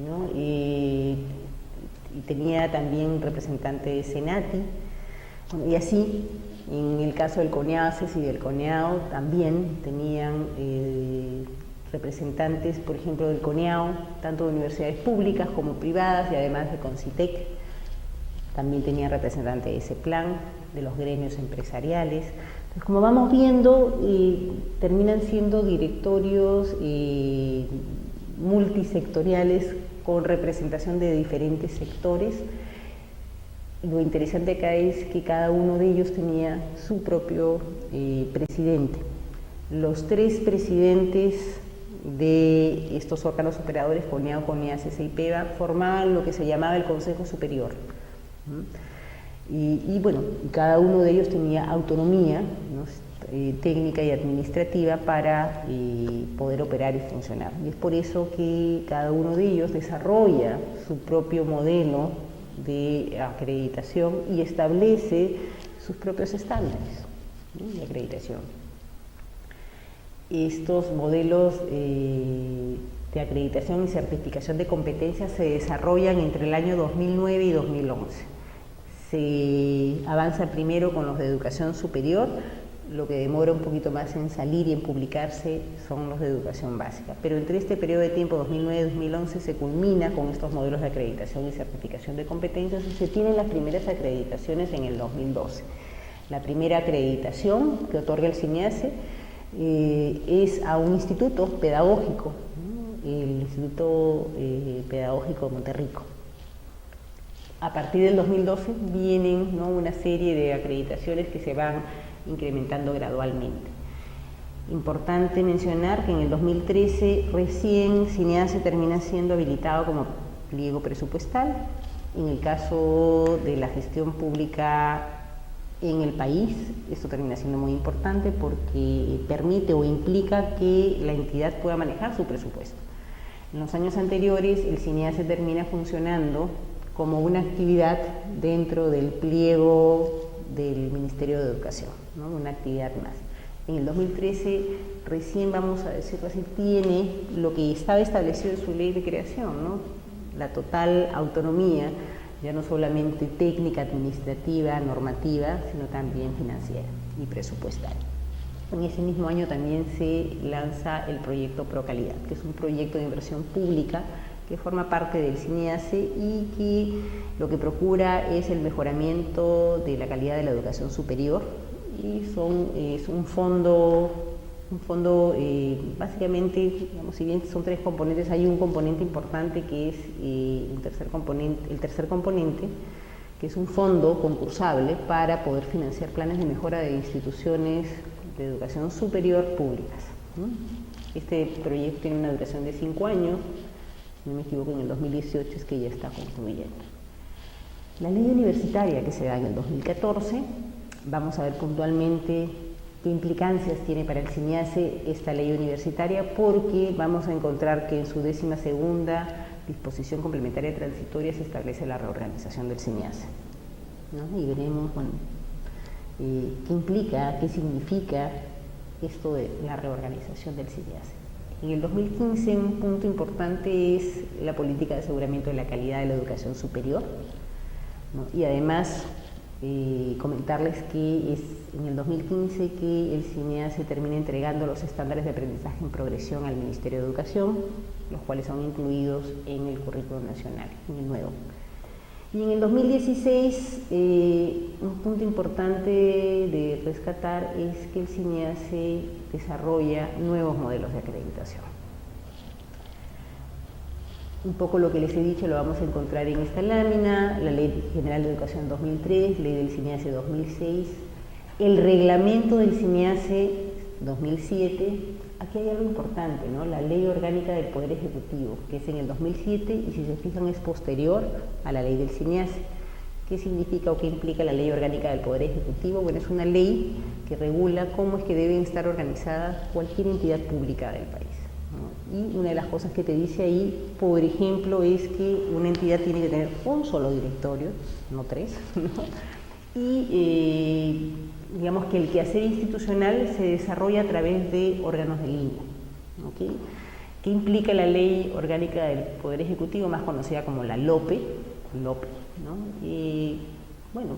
¿no? Y tenía también representante de SENATI, y así. En el caso del CONEACES y del CONEAO también tenían representantes, por ejemplo, del CONEAO, tanto de universidades públicas como privadas, y además de CONCITEC. También tenía representantes de CEPLAN, de los gremios empresariales. Entonces, como vamos viendo, terminan siendo directorios multisectoriales con representación de diferentes sectores. Lo interesante acá es que cada uno de ellos tenía su propio presidente. Los 3 presidentes de estos órganos operadores, CONEAO, CONEACES e IPEBA, formaban lo que se llamaba el Consejo Superior. Y bueno, cada uno de ellos tenía autonomía, ¿no? Técnica y administrativa para poder operar y funcionar. Y es por eso que cada uno de ellos desarrolla su propio modelo de acreditación y establece sus propios estándares, ¿no? de acreditación. Estos modelos de acreditación y certificación de competencias se desarrollan entre el año 2009 y 2011. Se avanza primero con los de educación superior. Lo que demora un poquito más en salir y en publicarse son los de educación básica. Pero entre este periodo de tiempo, 2009-2011, se culmina con estos modelos de acreditación y certificación de competencias, y se tienen las primeras acreditaciones en el 2012. La primera acreditación que otorga el CINEACE es a un instituto pedagógico, ¿no? El Instituto Pedagógico de Monterrico. A partir del 2012 vienen, ¿no? una serie de acreditaciones que se van incrementando gradualmente. Importante mencionar que en el 2013 recién CINEACE termina siendo habilitado como pliego presupuestal. En el caso de la gestión pública en el país, esto termina siendo muy importante porque permite o implica que la entidad pueda manejar su presupuesto. En los años anteriores, el CINEACE termina funcionando como una actividad dentro del pliego del Ministerio de Educación, ¿no? Una actividad más. En el 2013 recién, vamos a decirlo así, tiene lo que estaba establecido en su ley de creación, ¿no? La total autonomía, ya no solamente técnica, administrativa, normativa, sino también financiera y presupuestaria. En ese mismo año también se lanza el proyecto ProCalidad, que es un proyecto de inversión pública que forma parte del CINEACE y que lo que procura es el mejoramiento de la calidad de la educación superior, y es un fondo básicamente, digamos, si bien son 3 componentes, hay un componente importante que es el tercer componente, que es un fondo concursable para poder financiar planes de mejora de instituciones de educación superior públicas, ¿no? Este proyecto tiene una duración de 5 años, si no me equivoco, en el 2018 es que ya está concluyendo. La ley universitaria que se da en el 2014, vamos a ver puntualmente qué implicancias tiene para el CINEACE esta ley universitaria, porque vamos a encontrar que en su 12ª disposición complementaria transitoria se establece la reorganización del CINEACE, ¿no? Y veremos, bueno, ¿Qué implica, qué significa esto de la reorganización del CINEACE? En el 2015 un punto importante es la política de aseguramiento de la calidad de la educación superior, ¿no? Y además comentarles que es en el 2015 que el CINEACE termina entregando los estándares de aprendizaje en progresión al Ministerio de Educación, los cuales son incluidos en el currículum nacional, en el nuevo. Y en el 2016, un punto importante de rescatar es que el CINEACE desarrolla nuevos modelos de acreditación. Un poco lo que les he dicho lo vamos a encontrar en esta lámina: la Ley General de Educación 2003, Ley del CINEACE 2006, el Reglamento del CINEACE 2007. Aquí hay algo importante, ¿no? La Ley Orgánica del Poder Ejecutivo, que es en el 2007 y, si se fijan, es posterior a la Ley del CINEACE. ¿Qué significa o qué implica la Ley Orgánica del Poder Ejecutivo? Bueno, es una ley que regula cómo es que deben estar organizadas cualquier entidad pública del país, ¿no? Y una de las cosas que te dice ahí, por ejemplo, es que una entidad tiene que tener un solo directorio, no tres, ¿no? Y digamos que el quehacer institucional se desarrolla a través de órganos de línea, ¿okay? ¿Qué implica la Ley Orgánica del Poder Ejecutivo, más conocida como la LOPE, ¿no? Bueno,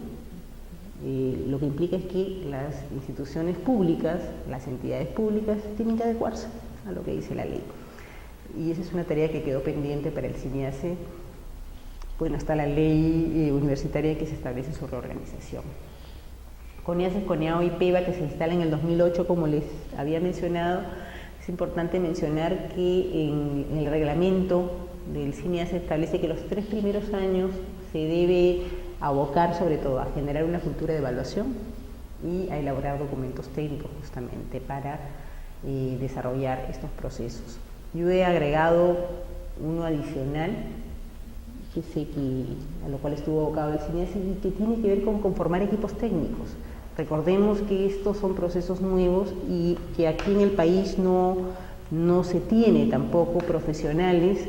lo que implica es que las instituciones públicas, las entidades públicas, tienen que adecuarse a lo que dice la ley. Y esa es una tarea que quedó pendiente para el CINEACE. Bueno, está la ley universitaria que se establece su reorganización. CONIACES, CONEAO y PEVA, que se instala en el 2008, como les había mencionado. Es importante mencionar que en el reglamento del CINEACE establece que los 3 primeros años se debe abocar sobre todo a generar una cultura de evaluación y a elaborar documentos técnicos justamente para desarrollar estos procesos. Yo he agregado uno adicional, a lo cual estuvo abocado el CINEACE, y que tiene que ver con conformar equipos técnicos. Recordemos que estos son procesos nuevos y que aquí en el país no se tiene tampoco profesionales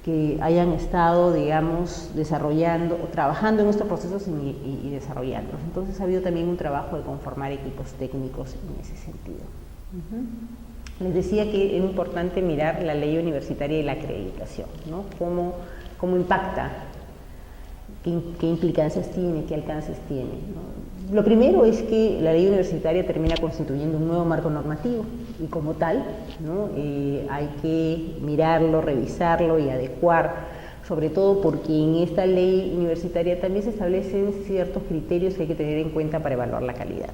que hayan estado, digamos, desarrollando o trabajando en estos procesos y desarrollándolos. Entonces ha habido también un trabajo de conformar equipos técnicos en ese sentido. Les decía que es importante mirar la ley universitaria y la acreditación, ¿no? Cómo impacta, qué implicancias tiene, qué alcances tiene, ¿no? Lo primero es que la ley universitaria termina constituyendo un nuevo marco normativo y, como tal, ¿no? Hay que mirarlo, revisarlo y adecuar, sobre todo porque en esta ley universitaria también se establecen ciertos criterios que hay que tener en cuenta para evaluar la calidad.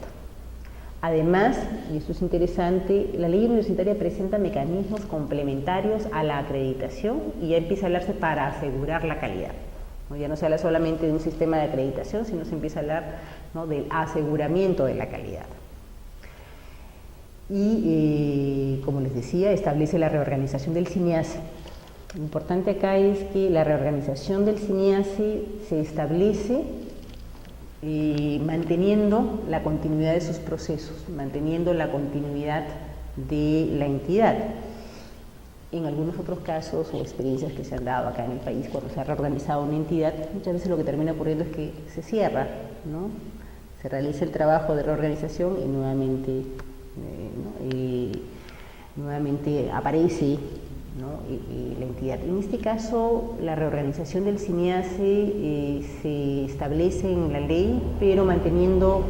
Además, y esto es interesante, la ley universitaria presenta mecanismos complementarios a la acreditación y ya empieza a hablarse para asegurar la calidad. Ya no se habla solamente de un sistema de acreditación, sino se empieza a hablar, ¿no?, del aseguramiento de la calidad. Y, como les decía, establece la reorganización del CINEACE. Lo importante acá es que la reorganización del CINEACE se establece manteniendo la continuidad de sus procesos, manteniendo la continuidad de la entidad. En algunos otros casos o experiencias que se han dado acá en el país, cuando se ha reorganizado una entidad, muchas veces lo que termina ocurriendo es que se cierra, ¿no? Se realiza el trabajo de reorganización y nuevamente aparece, ¿no?, la entidad. En este caso, la reorganización del CINEACE se establece en la ley, pero manteniendo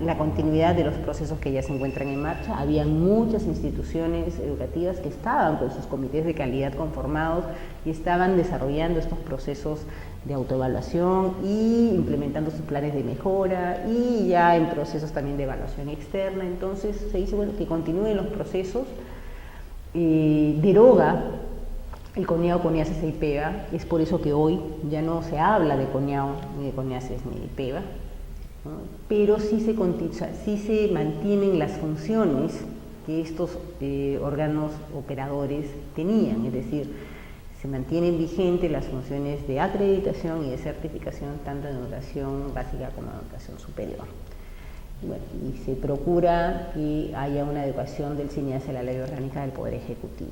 la continuidad de los procesos que ya se encuentran en marcha. Habían muchas instituciones educativas que estaban con sus comités de calidad conformados y estaban desarrollando estos procesos de autoevaluación y implementando sus planes de mejora y ya en procesos también de evaluación externa. Entonces se dice, bueno, que continúen los procesos, deroga el CONEAO, CONIACES y PEVA. Es por eso que hoy ya no se habla de CONEAO, ni de CONIACES, ni de PEVA, ¿no? Pero sí se mantienen las funciones que estos órganos operadores tenían, es decir, se mantienen vigentes las funciones de acreditación y de certificación tanto en educación básica como en educación superior. Bueno, y se procura que haya una adecuación del CINEACE a la Ley Orgánica del Poder Ejecutivo.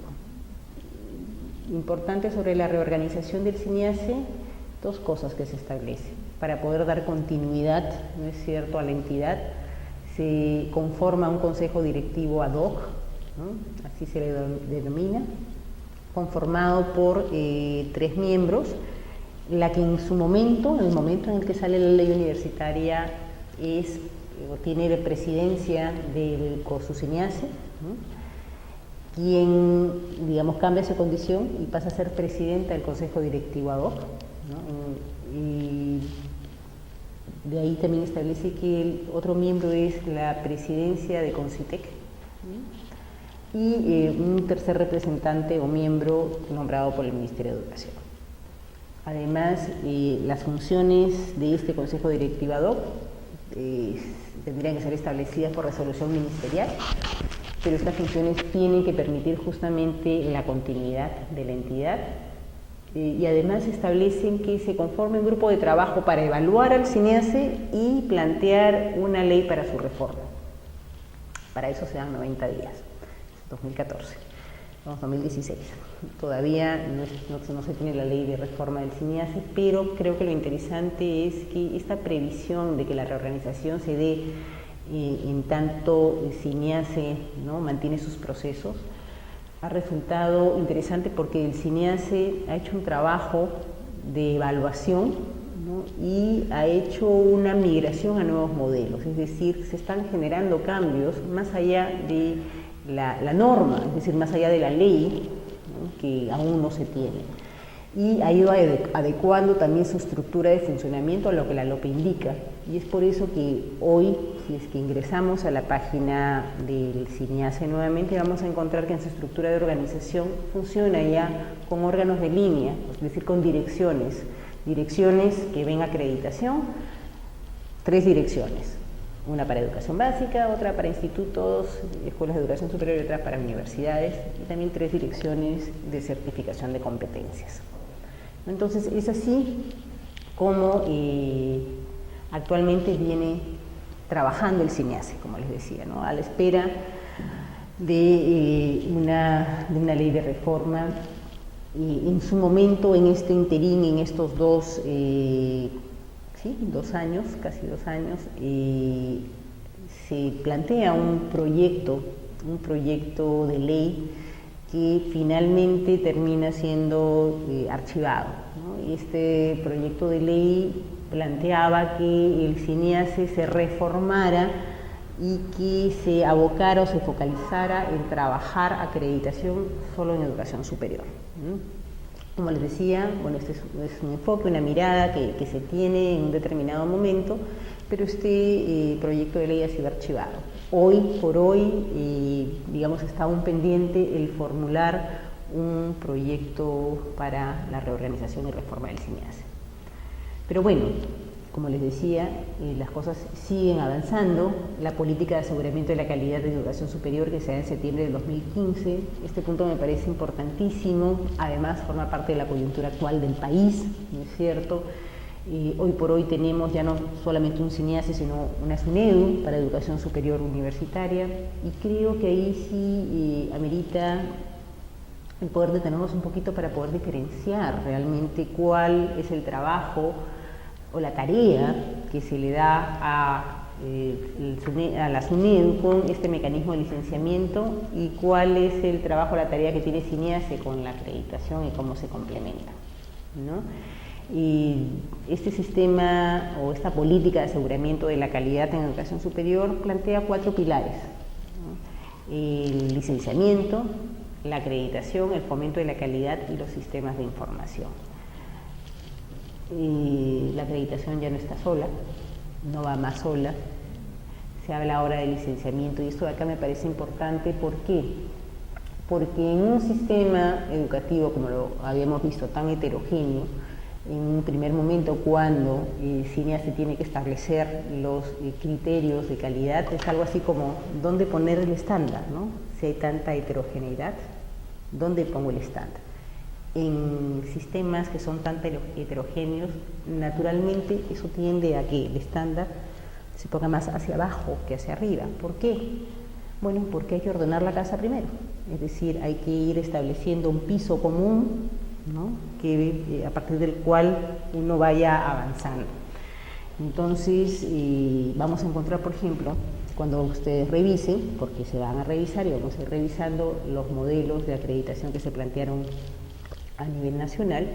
Importante sobre la reorganización del CINEACE, dos cosas que se establecen. Para poder dar continuidad, ¿no es cierto?, a la entidad, se conforma un consejo directivo ad hoc, ¿no? Así se le denomina, conformado por 3 miembros, la que en su momento, en el momento en el que sale la ley universitaria, tiene la presidencia del COSUCINIACE, ¿no? Quien, digamos, cambia su condición y pasa a ser presidenta del Consejo Directivo ad hoc, ¿no? Y de ahí también establece que el otro miembro es la presidencia de CONCITEC, ¿no? Y un tercer representante o miembro nombrado por el Ministerio de Educación. Además, las funciones de este Consejo Directivo ad hoc tendrían que ser establecidas por resolución ministerial, pero estas funciones tienen que permitir justamente la continuidad de la entidad y además establecen que se conforme un grupo de trabajo para evaluar al CINEACE y plantear una ley para su reforma. Para eso se dan 90 días, 2014, vamos 2016. Todavía no se tiene la ley de reforma del CINEACE, pero creo que lo interesante es que esta previsión de que la reorganización se dé en tanto el CINEACE, ¿no?, mantiene sus procesos, ha resultado interesante porque el CINEACE ha hecho un trabajo de evaluación, ¿no?, y ha hecho una migración a nuevos modelos, es decir, se están generando cambios más allá de la norma, es decir, más allá de la ley, ¿no?, que aún no se tiene. Y ha ido adecuando también su estructura de funcionamiento a lo que la LOPE indica. Y es por eso que hoy, si es que ingresamos a la página del CINEACE nuevamente, vamos a encontrar que en su estructura de organización funciona ya con órganos de línea, es decir, con direcciones que ven acreditación, 3 direcciones, una para educación básica, otra para institutos, escuelas de educación superior y otra para universidades, y también 3 direcciones de certificación de competencias. Entonces, es así como actualmente viene trabajando el CINEACE, como les decía, ¿no?, a la espera de una ley de reforma. Y en su momento, en este interín, en estos 2 años, casi 2 años, se plantea un proyecto de ley que finalmente termina siendo archivado, ¿no? Y este proyecto de ley planteaba que el CINEACE se reformara y que se abocara o se focalizara en trabajar acreditación solo en educación superior, ¿no? Como les decía, bueno, este es un enfoque, una mirada que se tiene en un determinado momento, pero este proyecto de ley ha sido archivado. Hoy por hoy, digamos, está aún pendiente el formular un proyecto para la reorganización y reforma del CINEACE. Pero bueno, como les decía, las cosas siguen avanzando. La política de aseguramiento de la calidad de educación superior que se da en septiembre del 2015, este punto me parece importantísimo, además forma parte de la coyuntura actual del país, ¿no es cierto? Hoy por hoy tenemos ya no solamente un CINEACE, sino una SUNEDU para educación superior universitaria, y creo que ahí sí amerita el poder detenernos un poquito para poder diferenciar realmente cuál es el trabajo o la tarea que se le da a la SUNEDU con este mecanismo de licenciamiento y cuál es el trabajo o la tarea que tiene CINEACE con la acreditación y cómo se complementa, ¿no? Y este sistema o esta política de aseguramiento de la calidad en educación superior plantea 4 pilares, ¿no? El licenciamiento, la acreditación, el fomento de la calidad y los sistemas de información. La acreditación ya no está sola, no va más sola. Se habla ahora de licenciamiento y esto de acá me parece importante. ¿Por qué? Porque en un sistema educativo, como lo habíamos visto, tan heterogéneo, en un primer momento cuando CINEACE tiene que establecer los criterios de calidad, es algo así como ¿dónde poner el estándar, ¿no? Si hay tanta heterogeneidad, ¿dónde pongo el estándar? En sistemas que son tan heterogéneos, naturalmente eso tiende a que el estándar se ponga más hacia abajo que hacia arriba. ¿Por qué? Bueno, porque hay que ordenar la casa primero, es decir, hay que ir estableciendo un piso común, ¿no?, que a partir del cual uno vaya avanzando. Entonces, vamos a encontrar, por ejemplo, cuando ustedes revisen, porque se van a revisar y vamos a ir revisando los modelos de acreditación que se plantearon a nivel nacional,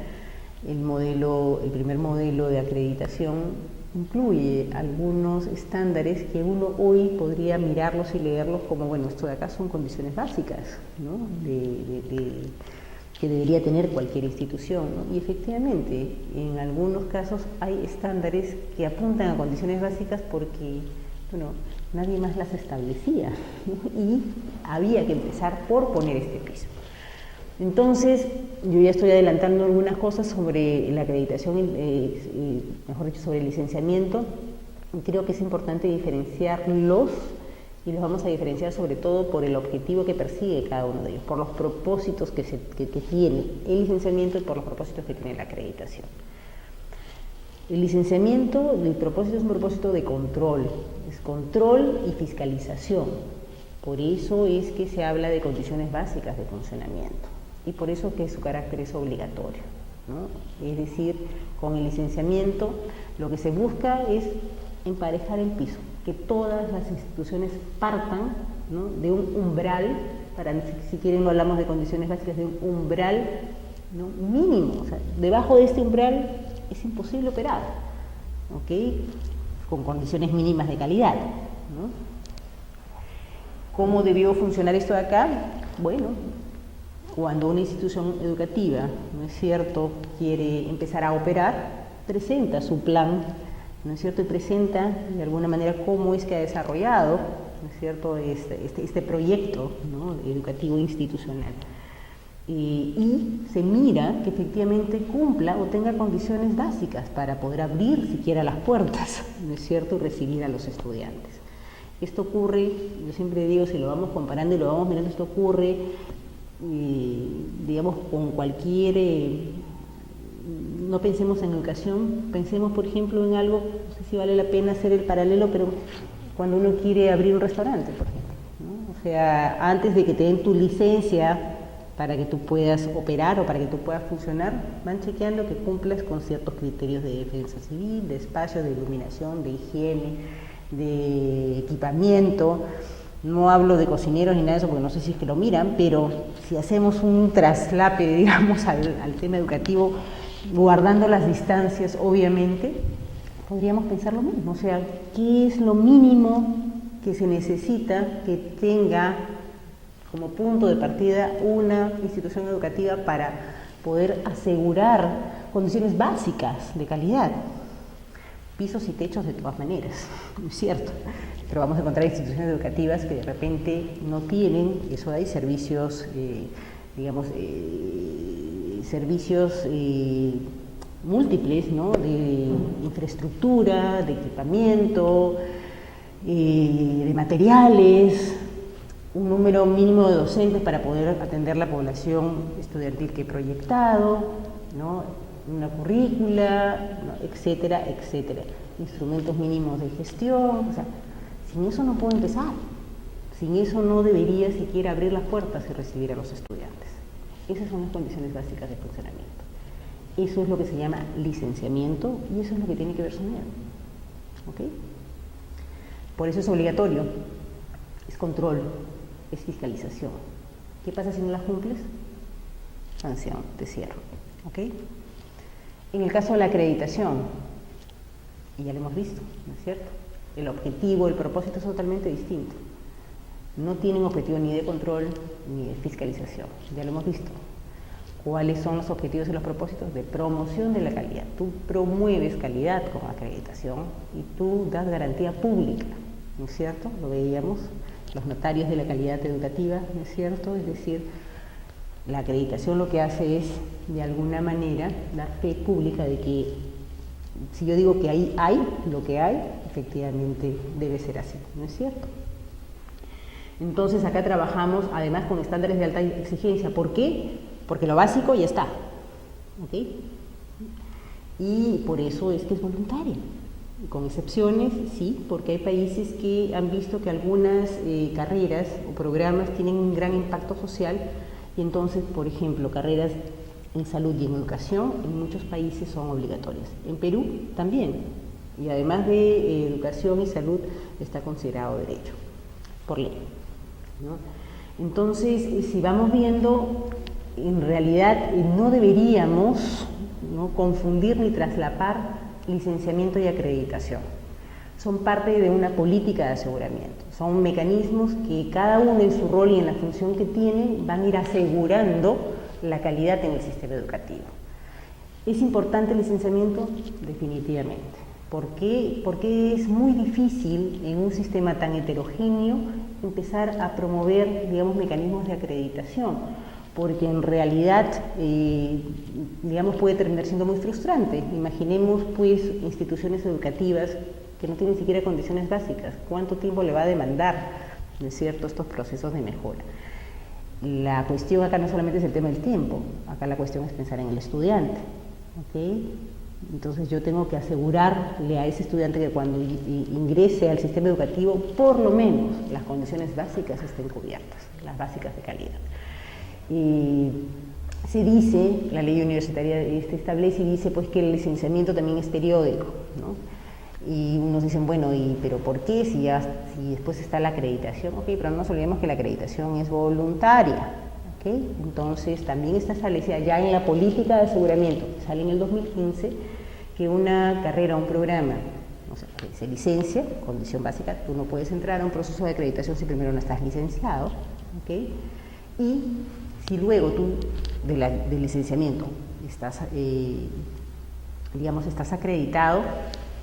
el primer modelo de acreditación incluye algunos estándares que uno hoy podría mirarlos y leerlos como, bueno, esto de acá son condiciones básicas, ¿no? Que debería tener cualquier institución, ¿no? Y efectivamente, en algunos casos hay estándares que apuntan a condiciones básicas porque, bueno, nadie más las establecía, ¿no? Y había que empezar por poner este piso. Entonces, yo ya estoy adelantando algunas cosas sobre la acreditación, mejor dicho, sobre el licenciamiento. Creo que es importante diferenciarlos y los vamos a diferenciar sobre todo por el objetivo que persigue cada uno de ellos, por los propósitos que tiene el licenciamiento y por los propósitos que tiene la acreditación. El licenciamiento, el propósito es un propósito de control, es control y fiscalización. Por eso es que se habla de condiciones básicas de funcionamiento. Y por eso que su carácter es obligatorio, ¿no? Es decir, con el licenciamiento lo que se busca es emparejar el piso, que todas las instituciones partan, ¿no?, de un umbral, si quieren hablamos de condiciones básicas, de un umbral, ¿no?, mínimo. O sea, debajo de este umbral es imposible operar, ¿ok?, con condiciones mínimas de calidad, ¿no? ¿Cómo debió funcionar esto de acá? Bueno, cuando una institución educativa, ¿no es cierto?, quiere empezar a operar, presenta su plan, ¿no es cierto?, y presenta de alguna manera cómo es que ha desarrollado, ¿no es cierto?, este proyecto, ¿no?, educativo institucional. Y se mira que efectivamente cumpla o tenga condiciones básicas para poder abrir siquiera las puertas, ¿no es cierto?, y recibir a los estudiantes. Esto ocurre, yo siempre digo, si lo vamos comparando y lo vamos mirando, esto ocurre, digamos, con cualquier, no pensemos en educación, pensemos por ejemplo en algo, no sé si vale la pena hacer el paralelo, pero cuando uno quiere abrir un restaurante, por ejemplo, ¿no? O sea, antes de que te den tu licencia para que tú puedas operar o para que tú puedas funcionar, van chequeando que cumplas con ciertos criterios de defensa civil, de espacio, de iluminación, de higiene, de equipamiento. No hablo de cocineros ni nada de eso porque no sé si es que lo miran, pero si hacemos un traslape, digamos, al tema educativo, guardando las distancias, obviamente, podríamos pensar lo mismo. O sea, ¿qué es lo mínimo que se necesita que tenga como punto de partida una institución educativa para poder asegurar condiciones básicas de calidad? Pisos y techos de todas maneras, ¿no es cierto? Pero vamos a encontrar instituciones educativas que de repente no tienen, eso hay servicios, digamos, servicios múltiples, ¿no?, de infraestructura, de equipamiento, de materiales, un número mínimo de docentes para poder atender la población estudiantil que he proyectado, ¿no?, una currícula, ¿no?, etcétera, etcétera. Instrumentos mínimos de gestión, o sea, sin eso no puedo empezar. Sin eso no debería siquiera abrir las puertas y recibir a los estudiantes. Esas son las condiciones básicas de funcionamiento. Eso es lo que se llama licenciamiento y eso es lo que tiene que ver SUNEDU. ¿Ok? Por eso es obligatorio, es control, es fiscalización. ¿Qué pasa si no las cumples? Sanción, te cierro. ¿Ok? En el caso de la acreditación, y ya lo hemos visto, ¿no es cierto? El objetivo, el propósito es totalmente distinto. No tienen objetivo ni de control ni de fiscalización, ya lo hemos visto. ¿Cuáles son los objetivos y los propósitos? De promoción de la calidad. Tú promueves calidad con acreditación y tú das garantía pública, ¿no es cierto? Lo veíamos, los notarios de la calidad educativa, ¿no es cierto? Es decir, la acreditación lo que hace es, de alguna manera, dar fe pública de que, si yo digo que ahí hay lo que hay, efectivamente debe ser así, ¿no es cierto? Entonces acá trabajamos además con estándares de alta exigencia. ¿Por qué? Porque lo básico ya está, ¿ok? Y por eso es que es voluntario. Con excepciones, sí, porque hay países que han visto que algunas carreras o programas tienen un gran impacto social y entonces, por ejemplo, carreras en salud y en educación en muchos países son obligatorias. En Perú también, Y además de educación y salud, está considerado derecho, por ley, ¿no? Entonces, si vamos viendo, en realidad no deberíamos, ¿no?, confundir ni traslapar licenciamiento y acreditación. Son parte de una política de aseguramiento. Son mecanismos que cada uno en su rol y en la función que tienen van a ir asegurando la calidad en el sistema educativo. ¿Es importante el licenciamiento? Definitivamente. ¿Por qué? Porque es muy difícil en un sistema tan heterogéneo empezar a promover, digamos, mecanismos de acreditación, porque en realidad, digamos, puede terminar siendo muy frustrante. Imaginemos, pues, instituciones educativas que no tienen siquiera condiciones básicas. ¿Cuánto tiempo le va a demandar, ¿no es cierto?, estos procesos de mejora? La cuestión acá no solamente es el tema del tiempo, acá la cuestión es pensar en el estudiante, ¿ok? Entonces yo tengo que asegurarle a ese estudiante que cuando ingrese al sistema educativo, por lo menos las condiciones básicas estén cubiertas, las básicas de calidad. Y se dice, la ley universitaria establece y dice, pues, que el licenciamiento también es periódico, ¿no? Y unos dicen, bueno, ¿pero por qué? Si después está la acreditación, ok, pero no nos olvidemos que la acreditación es voluntaria, ok. Entonces también está establecida ya en la política de aseguramiento, que sale en el 2015, que una carrera, un programa, o sea, se licencia, condición básica, tú no puedes entrar a un proceso de acreditación si primero no estás licenciado, ok. Y si luego tú, del licenciamiento, estás, digamos, estás acreditado,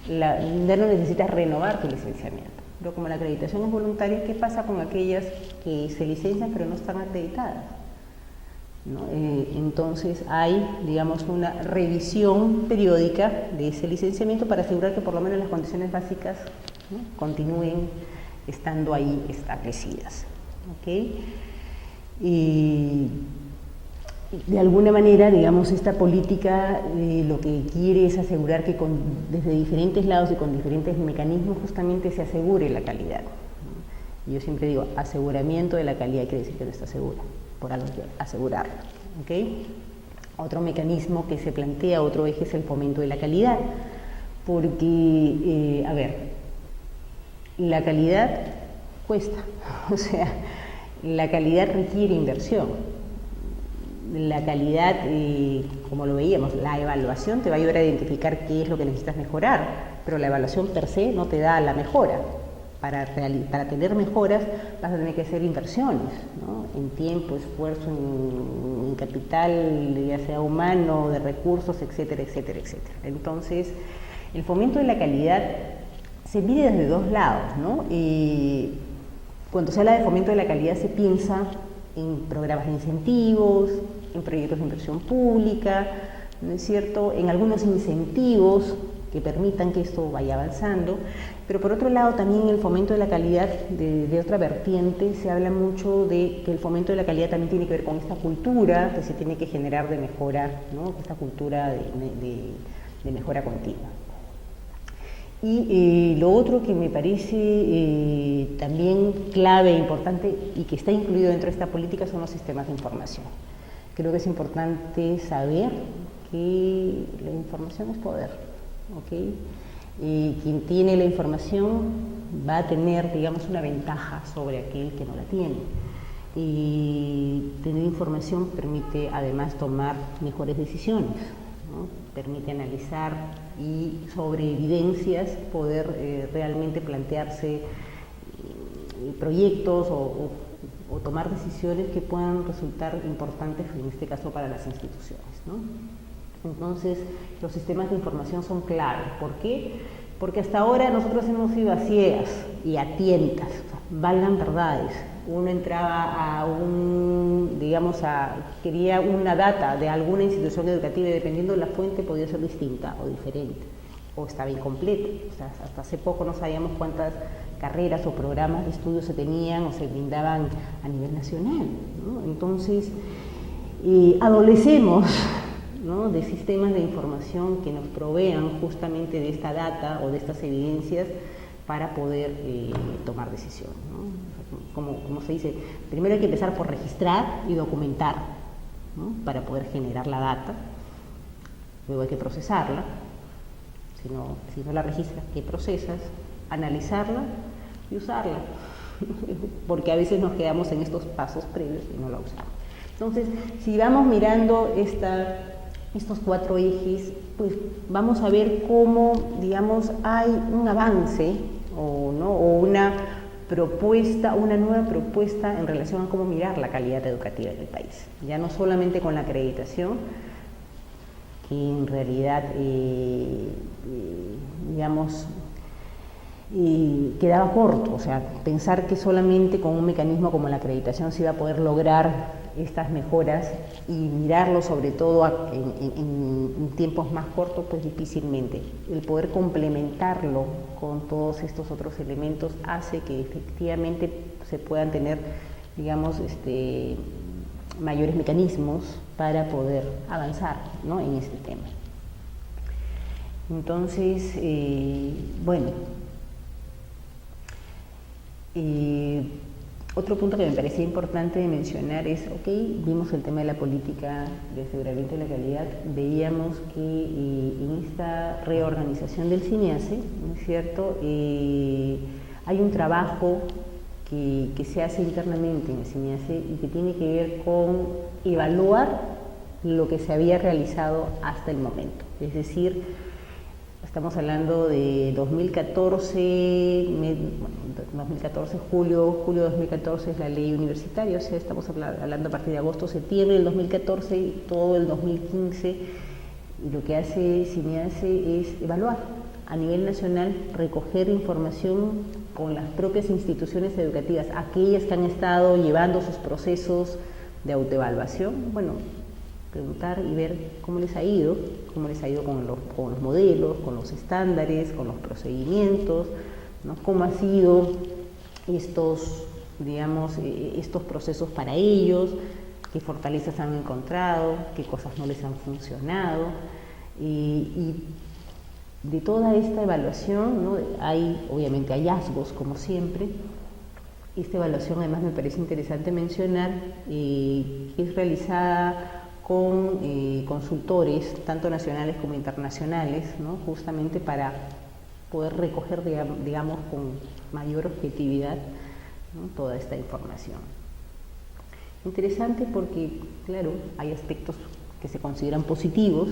ya no necesitas renovar tu licenciamiento. Pero como la acreditación es voluntaria, ¿qué pasa con aquellas que se licencian pero no están acreditadas? ¿No? Entonces hay, digamos, una revisión periódica de ese licenciamiento para asegurar que por lo menos las condiciones básicas, ¿no?, continúen estando ahí establecidas, ¿okay? Y de alguna manera, digamos, esta política lo que quiere es asegurar que desde diferentes lados y con diferentes mecanismos justamente se asegure la calidad. Y yo siempre digo, aseguramiento de la calidad quiere decir que no está segura, por algo hay que asegurarlo, ¿okay? Otro mecanismo que se plantea, otro eje, es el fomento de la calidad, porque, a ver, la calidad cuesta, o sea, la calidad requiere inversión. La calidad, como lo veíamos, la evaluación te va a ayudar a identificar qué es lo que necesitas mejorar, pero la evaluación per se no te da la mejora. Para tener mejoras vas a tener que hacer inversiones, ¿no?, en tiempo, esfuerzo, en capital, ya sea humano, de recursos, etcétera, etcétera, etcétera. Entonces, el fomento de la calidad se mide desde dos lados, ¿no? Cuando se habla de fomento de la calidad se piensa en programas de incentivos, en proyectos de inversión pública, ¿no es cierto?, en algunos incentivos que permitan que esto vaya avanzando, pero por otro lado también el fomento de la calidad de otra vertiente, se habla mucho de que el fomento de la calidad también tiene que ver con esta cultura que se tiene que generar de mejora, ¿no?, esta cultura de mejora continua. Y lo otro que me parece también clave e importante y que está incluido dentro de esta política son los sistemas de información. Creo que es importante saber que la información es poder, ¿ok? Quien tiene la información va a tener, digamos, una ventaja sobre aquel que no la tiene. Y tener información permite además tomar mejores decisiones, ¿no? Permite analizar y sobre evidencias poder realmente plantearse proyectos o tomar decisiones que puedan resultar importantes, en este caso para las instituciones, ¿no? Entonces, los sistemas de información son clave. ¿Por qué? Porque hasta ahora nosotros hemos ido a ciegas y a tientas, o sea, valgan verdades. Uno entraba quería una data de alguna institución educativa y dependiendo de la fuente podía ser distinta o diferente, o estaba incompleta. O sea, hasta hace poco no sabíamos cuántas carreras o programas de estudio se tenían o se brindaban a nivel nacional, ¿no? Entonces, adolecemos, ¿no?, de sistemas de información que nos provean justamente de esta data o de estas evidencias para poder tomar decisiones, ¿no? Como se dice, primero hay que empezar por registrar y documentar, ¿no?, para poder generar la data, luego hay que procesarla, si no la registras, ¿qué procesas? Analizarla y usarla, porque a veces nos quedamos en estos pasos previos y no la usamos. Entonces, si vamos mirando estos 4 ejes, pues vamos a ver cómo, digamos, hay un avance o una propuesta, una nueva propuesta en relación a cómo mirar la calidad educativa del país. Ya no solamente con la acreditación, que en realidad, digamos, quedaba corto, o sea, pensar que solamente con un mecanismo como la acreditación se iba a poder lograr estas mejoras y mirarlo sobre todo en tiempos más cortos, pues difícilmente. El poder complementarlo con todos estos otros elementos hace que efectivamente se puedan tener, digamos, mayores mecanismos para poder avanzar, ¿no?, en este tema. Entonces, bueno, otro punto que me parecía importante de mencionar es, vimos el tema de la política de aseguramiento de la calidad, veíamos que en esta reorganización del CINEACE, ¿no es cierto?, hay un trabajo que se hace internamente en el CINEACE y que tiene que ver con evaluar lo que se había realizado hasta el momento. Es decir, estamos hablando de 2014, julio de 2014 es la ley universitaria, o sea, estamos hablando a partir de agosto, septiembre del 2014 y todo el 2015, y lo que hace CINEACE es evaluar a nivel nacional, recoger información con las propias instituciones educativas, aquellas que han estado llevando sus procesos de autoevaluación, bueno, preguntar y ver cómo les ha ido con los modelos, con los estándares, con los procedimientos, ¿no?, cómo han sido estos procesos para ellos, qué fortalezas han encontrado, qué cosas no les han funcionado, y de toda esta evaluación, ¿no?, hay obviamente hallazgos, como siempre. Esta evaluación además me parece interesante mencionar, es realizada con consultores, tanto nacionales como internacionales, ¿no?, justamente para poder recoger, digamos, con mayor objetividad, ¿no?, toda esta información. Interesante porque, claro, hay aspectos que se consideran positivos,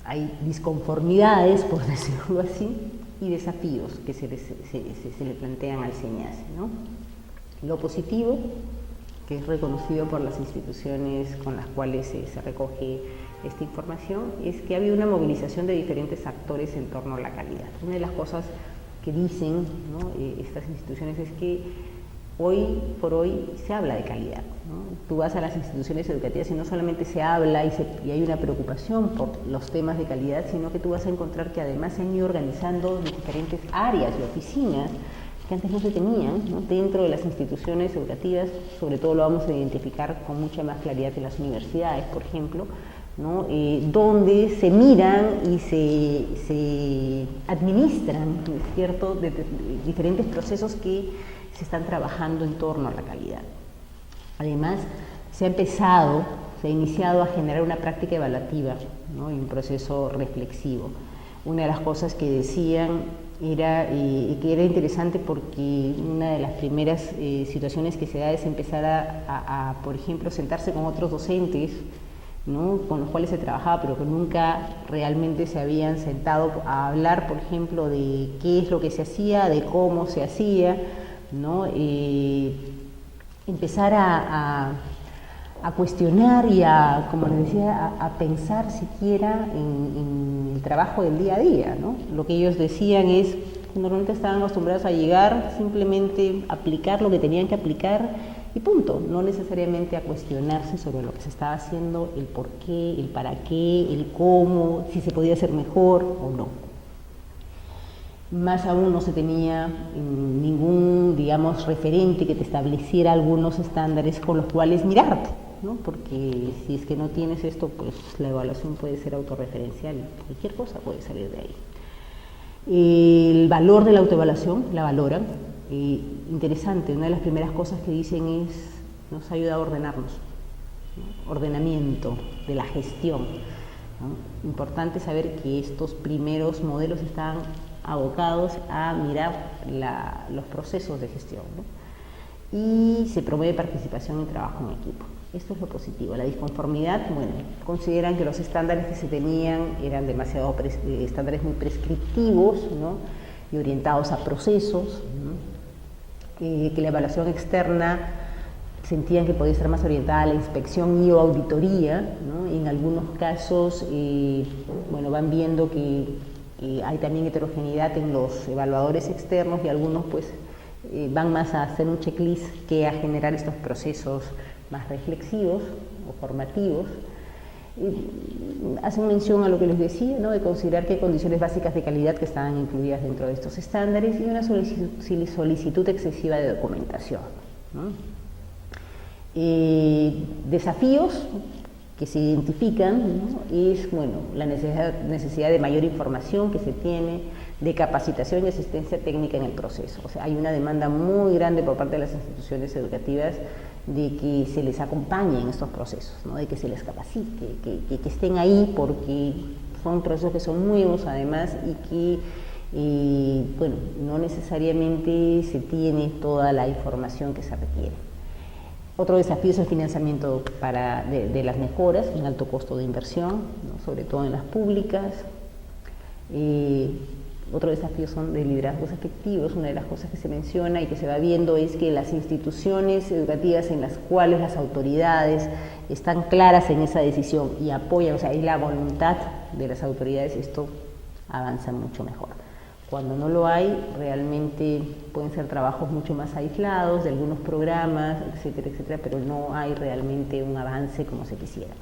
hay disconformidades, por decirlo así, y desafíos que se le plantean al CINEACE, ¿no? Lo positivo, que es reconocido por las instituciones con las cuales se recoge esta información, es que ha habido una movilización de diferentes actores en torno a la calidad. Una de las cosas que dicen, ¿no?, estas instituciones es que hoy por hoy se habla de calidad, ¿no? Tú vas a las instituciones educativas y no solamente se habla y hay una preocupación por los temas de calidad, sino que tú vas a encontrar que además se han ido organizando diferentes áreas y oficinas que antes no se tenían, ¿no?, dentro de las instituciones educativas. Sobre todo lo vamos a identificar con mucha más claridad en las universidades, por ejemplo, ¿no?, donde se miran y se administran, ¿cierto?, de diferentes procesos que se están trabajando en torno a la calidad. Además, se ha iniciado a generar una práctica evaluativa, ¿no?, y un proceso reflexivo. Una de las cosas que decían era que era interesante porque una de las primeras situaciones que se da es empezar a, por ejemplo, sentarse con otros docentes, ¿no?, con los cuales se trabajaba, pero que nunca realmente se habían sentado a hablar, por ejemplo, de qué es lo que se hacía, de cómo se hacía, ¿no? Empezar a cuestionar y como les decía, a pensar siquiera en el trabajo del día a día, ¿no? Lo que ellos decían es que normalmente estaban acostumbrados a llegar, simplemente aplicar lo que tenían que aplicar y punto, no necesariamente a cuestionarse sobre lo que se estaba haciendo, el por qué, el para qué, el cómo, si se podía hacer mejor o no. Más aún no se tenía ningún, digamos, referente que te estableciera algunos estándares con los cuales mirarte, ¿no? Porque si es que no tienes esto, pues la evaluación puede ser autorreferencial, cualquier cosa puede salir de ahí. El valor de la autoevaluación la valoran. Interesante, una de las primeras cosas que dicen es, nos ayuda a ordenarnos, ¿no?, ordenamiento de la gestión. ¿no? Importante saber que estos primeros modelos están abocados a mirar los procesos de gestión, ¿no? Y se promueve participación y trabajo en equipo. Esto es lo positivo. La disconformidad, bueno, consideran que los estándares que se tenían eran demasiado estándares muy prescriptivos, ¿no? Y orientados a procesos, ¿no? Que la evaluación externa sentían que podía estar más orientada a la inspección y o auditoría, ¿no? En algunos casos, bueno, van viendo que hay también heterogeneidad en los evaluadores externos y algunos pues van más a hacer un checklist que a generar estos procesos más reflexivos o formativos. Hacen mención a lo que les decía, ¿no? De considerar que hay condiciones básicas de calidad que estaban incluidas dentro de estos estándares y una solicitud excesiva de documentación, ¿no? Desafíos que se identifican, ¿no? Es bueno, la necesidad de mayor información que se tiene, de capacitación y asistencia técnica en el proceso. O sea, hay una demanda muy grande por parte de las instituciones educativas de que se les acompañe en estos procesos, ¿no? De que se les capacite, que estén ahí porque son procesos que son nuevos además y que bueno, no necesariamente se tiene toda la información que se requiere. Otro desafío es el financiamiento de las mejoras, un alto costo de inversión, ¿no? Sobre todo en las públicas. Otro desafío son de liderazgos efectivos. Una de las cosas que se menciona y que se va viendo es que las instituciones educativas en las cuales las autoridades están claras en esa decisión y apoyan, o sea, hay la voluntad de las autoridades, esto avanza mucho mejor. Cuando no lo hay, realmente pueden ser trabajos mucho más aislados de algunos programas, etcétera, pero no hay realmente un avance como se quisiera.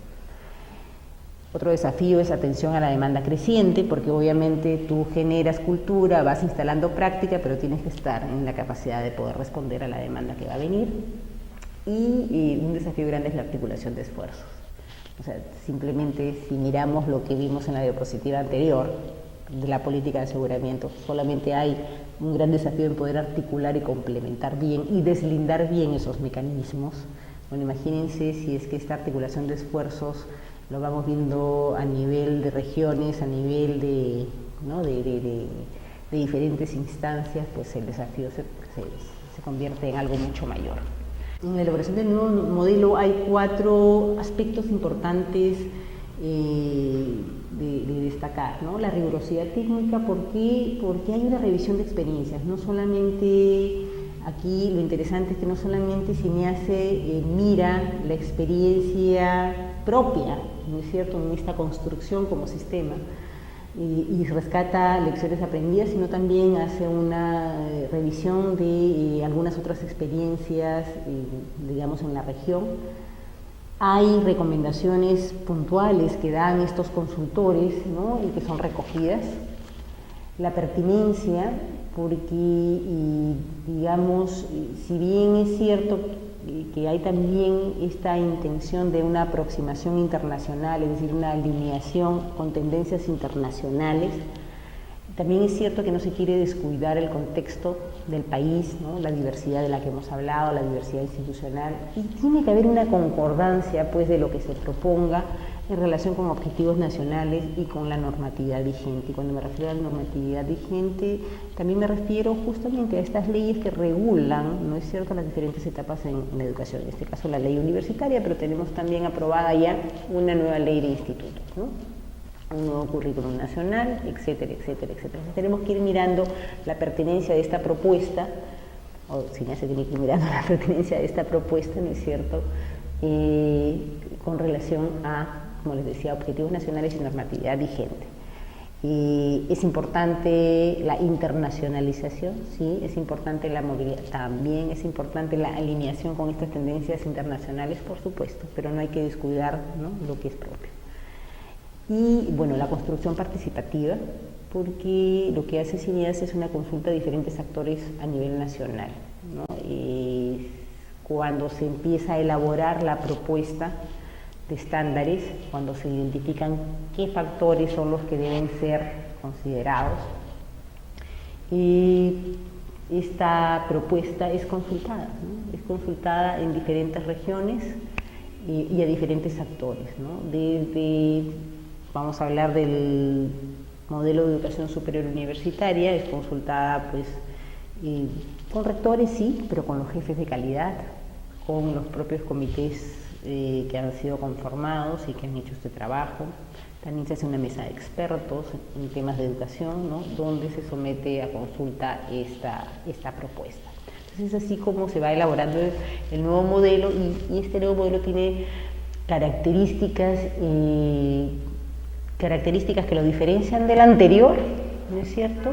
Otro desafío es atención a la demanda creciente, porque obviamente tú generas cultura, vas instalando práctica, pero tienes que estar en la capacidad de poder responder a la demanda que va a venir. Y un desafío grande es la articulación de esfuerzos. O sea, simplemente si miramos lo que vimos en la diapositiva anterior, de la política de aseguramiento, solamente hay un gran desafío en poder articular y complementar bien y deslindar bien esos mecanismos. Bueno, imagínense si es que esta articulación de esfuerzos lo vamos viendo a nivel de regiones, a nivel de, ¿no? de diferentes instancias, pues el desafío se convierte en algo mucho mayor. En la elaboración del nuevo modelo hay 4 aspectos importantes de destacar, ¿no? La rigurosidad técnica, porque hay una revisión de experiencias, no solamente, aquí lo interesante es que no solamente CINEACE mira la experiencia propia, ¿no es cierto?, en esta construcción como sistema y rescata lecciones aprendidas, sino también hace una revisión de algunas otras experiencias, digamos, en la región. Hay recomendaciones puntuales que dan estos consultores, ¿no? Y que son recogidas. La pertinencia, porque, digamos, si bien es cierto que hay también esta intención de una aproximación internacional, es decir, una alineación con tendencias internacionales, también es cierto que no se quiere descuidar el contexto del país, ¿no? La diversidad de la que hemos hablado, la diversidad institucional, y tiene que haber una concordancia pues, de lo que se proponga en relación con objetivos nacionales y con la normatividad vigente. Y cuando me refiero a la normatividad vigente, también me refiero justamente a estas leyes que regulan, ¿no es cierto?, las diferentes etapas en la educación, en este caso la ley universitaria, pero tenemos también aprobada ya una nueva ley de institutos, ¿no? Un nuevo currículum nacional, etcétera. Entonces tenemos que ir mirando la pertinencia de esta propuesta, o si no se tiene que ir mirando la pertinencia de esta propuesta, ¿no es cierto?, con relación a, como les decía, objetivos nacionales y normatividad vigente. Es importante la internacionalización, sí, es importante la movilidad, también es importante la alineación con estas tendencias internacionales, por supuesto, pero no hay que descuidar, ¿no?, lo que es propio. Y bueno, la construcción participativa, porque lo que hace CINEACE es una consulta a diferentes actores a nivel nacional, ¿no? Cuando se empieza a elaborar la propuesta de estándares, cuando se identifican qué factores son los que deben ser considerados, esta propuesta es consultada, ¿no? Es consultada en diferentes regiones y a diferentes actores, ¿no? Desde vamos a hablar del modelo de educación superior universitaria, es consultada pues con rectores, sí, pero con los jefes de calidad, con los propios comités que han sido conformados y que han hecho este trabajo. También se hace una mesa de expertos en temas de educación, ¿no?, donde se somete a consulta esta propuesta. Entonces es así como se va elaborando el nuevo modelo, y este nuevo modelo tiene características que lo diferencian del anterior, ¿no es cierto?,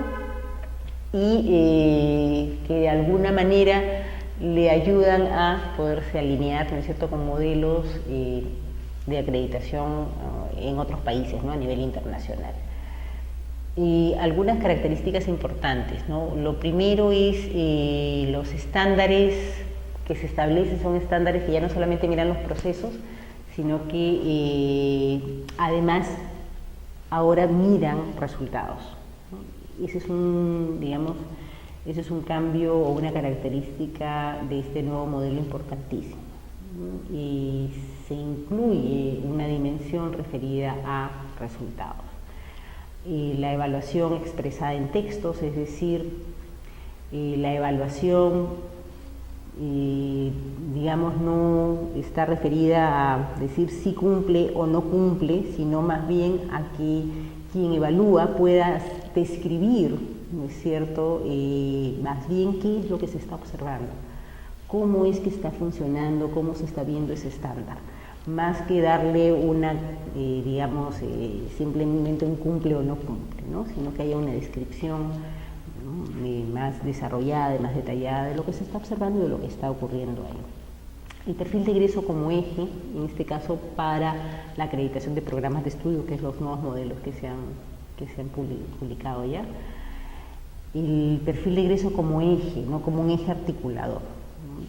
y que de alguna manera le ayudan a poderse alinear, ¿no es cierto?, con modelos de acreditación en otros países, ¿no?, a nivel internacional. Y algunas características importantes, ¿no? Lo primero es los estándares que se establecen, son estándares que ya no solamente miran los procesos, sino que además ahora miran resultados, ¿no? Ese es ese es un cambio o una característica de este nuevo modelo importantísimo. Y se incluye una dimensión referida a resultados. La evaluación expresada en textos, es decir, la evaluación, digamos, no está referida a decir si cumple o no cumple, sino más bien a que quien evalúa pueda describir, ¿no es cierto?, más bien qué es lo que se está observando, cómo es que está funcionando, cómo se está viendo ese estándar, más que darle una, digamos, simplemente un cumple o no cumple, ¿no?, sino que haya una descripción, ¿no?, más desarrollada, más detallada de lo que se está observando y de lo que está ocurriendo ahí. El perfil de egreso como eje, en este caso para la acreditación de programas de estudio, que es los nuevos modelos que se han publicado ya. El perfil de egreso como eje, ¿no?, como un eje articulador.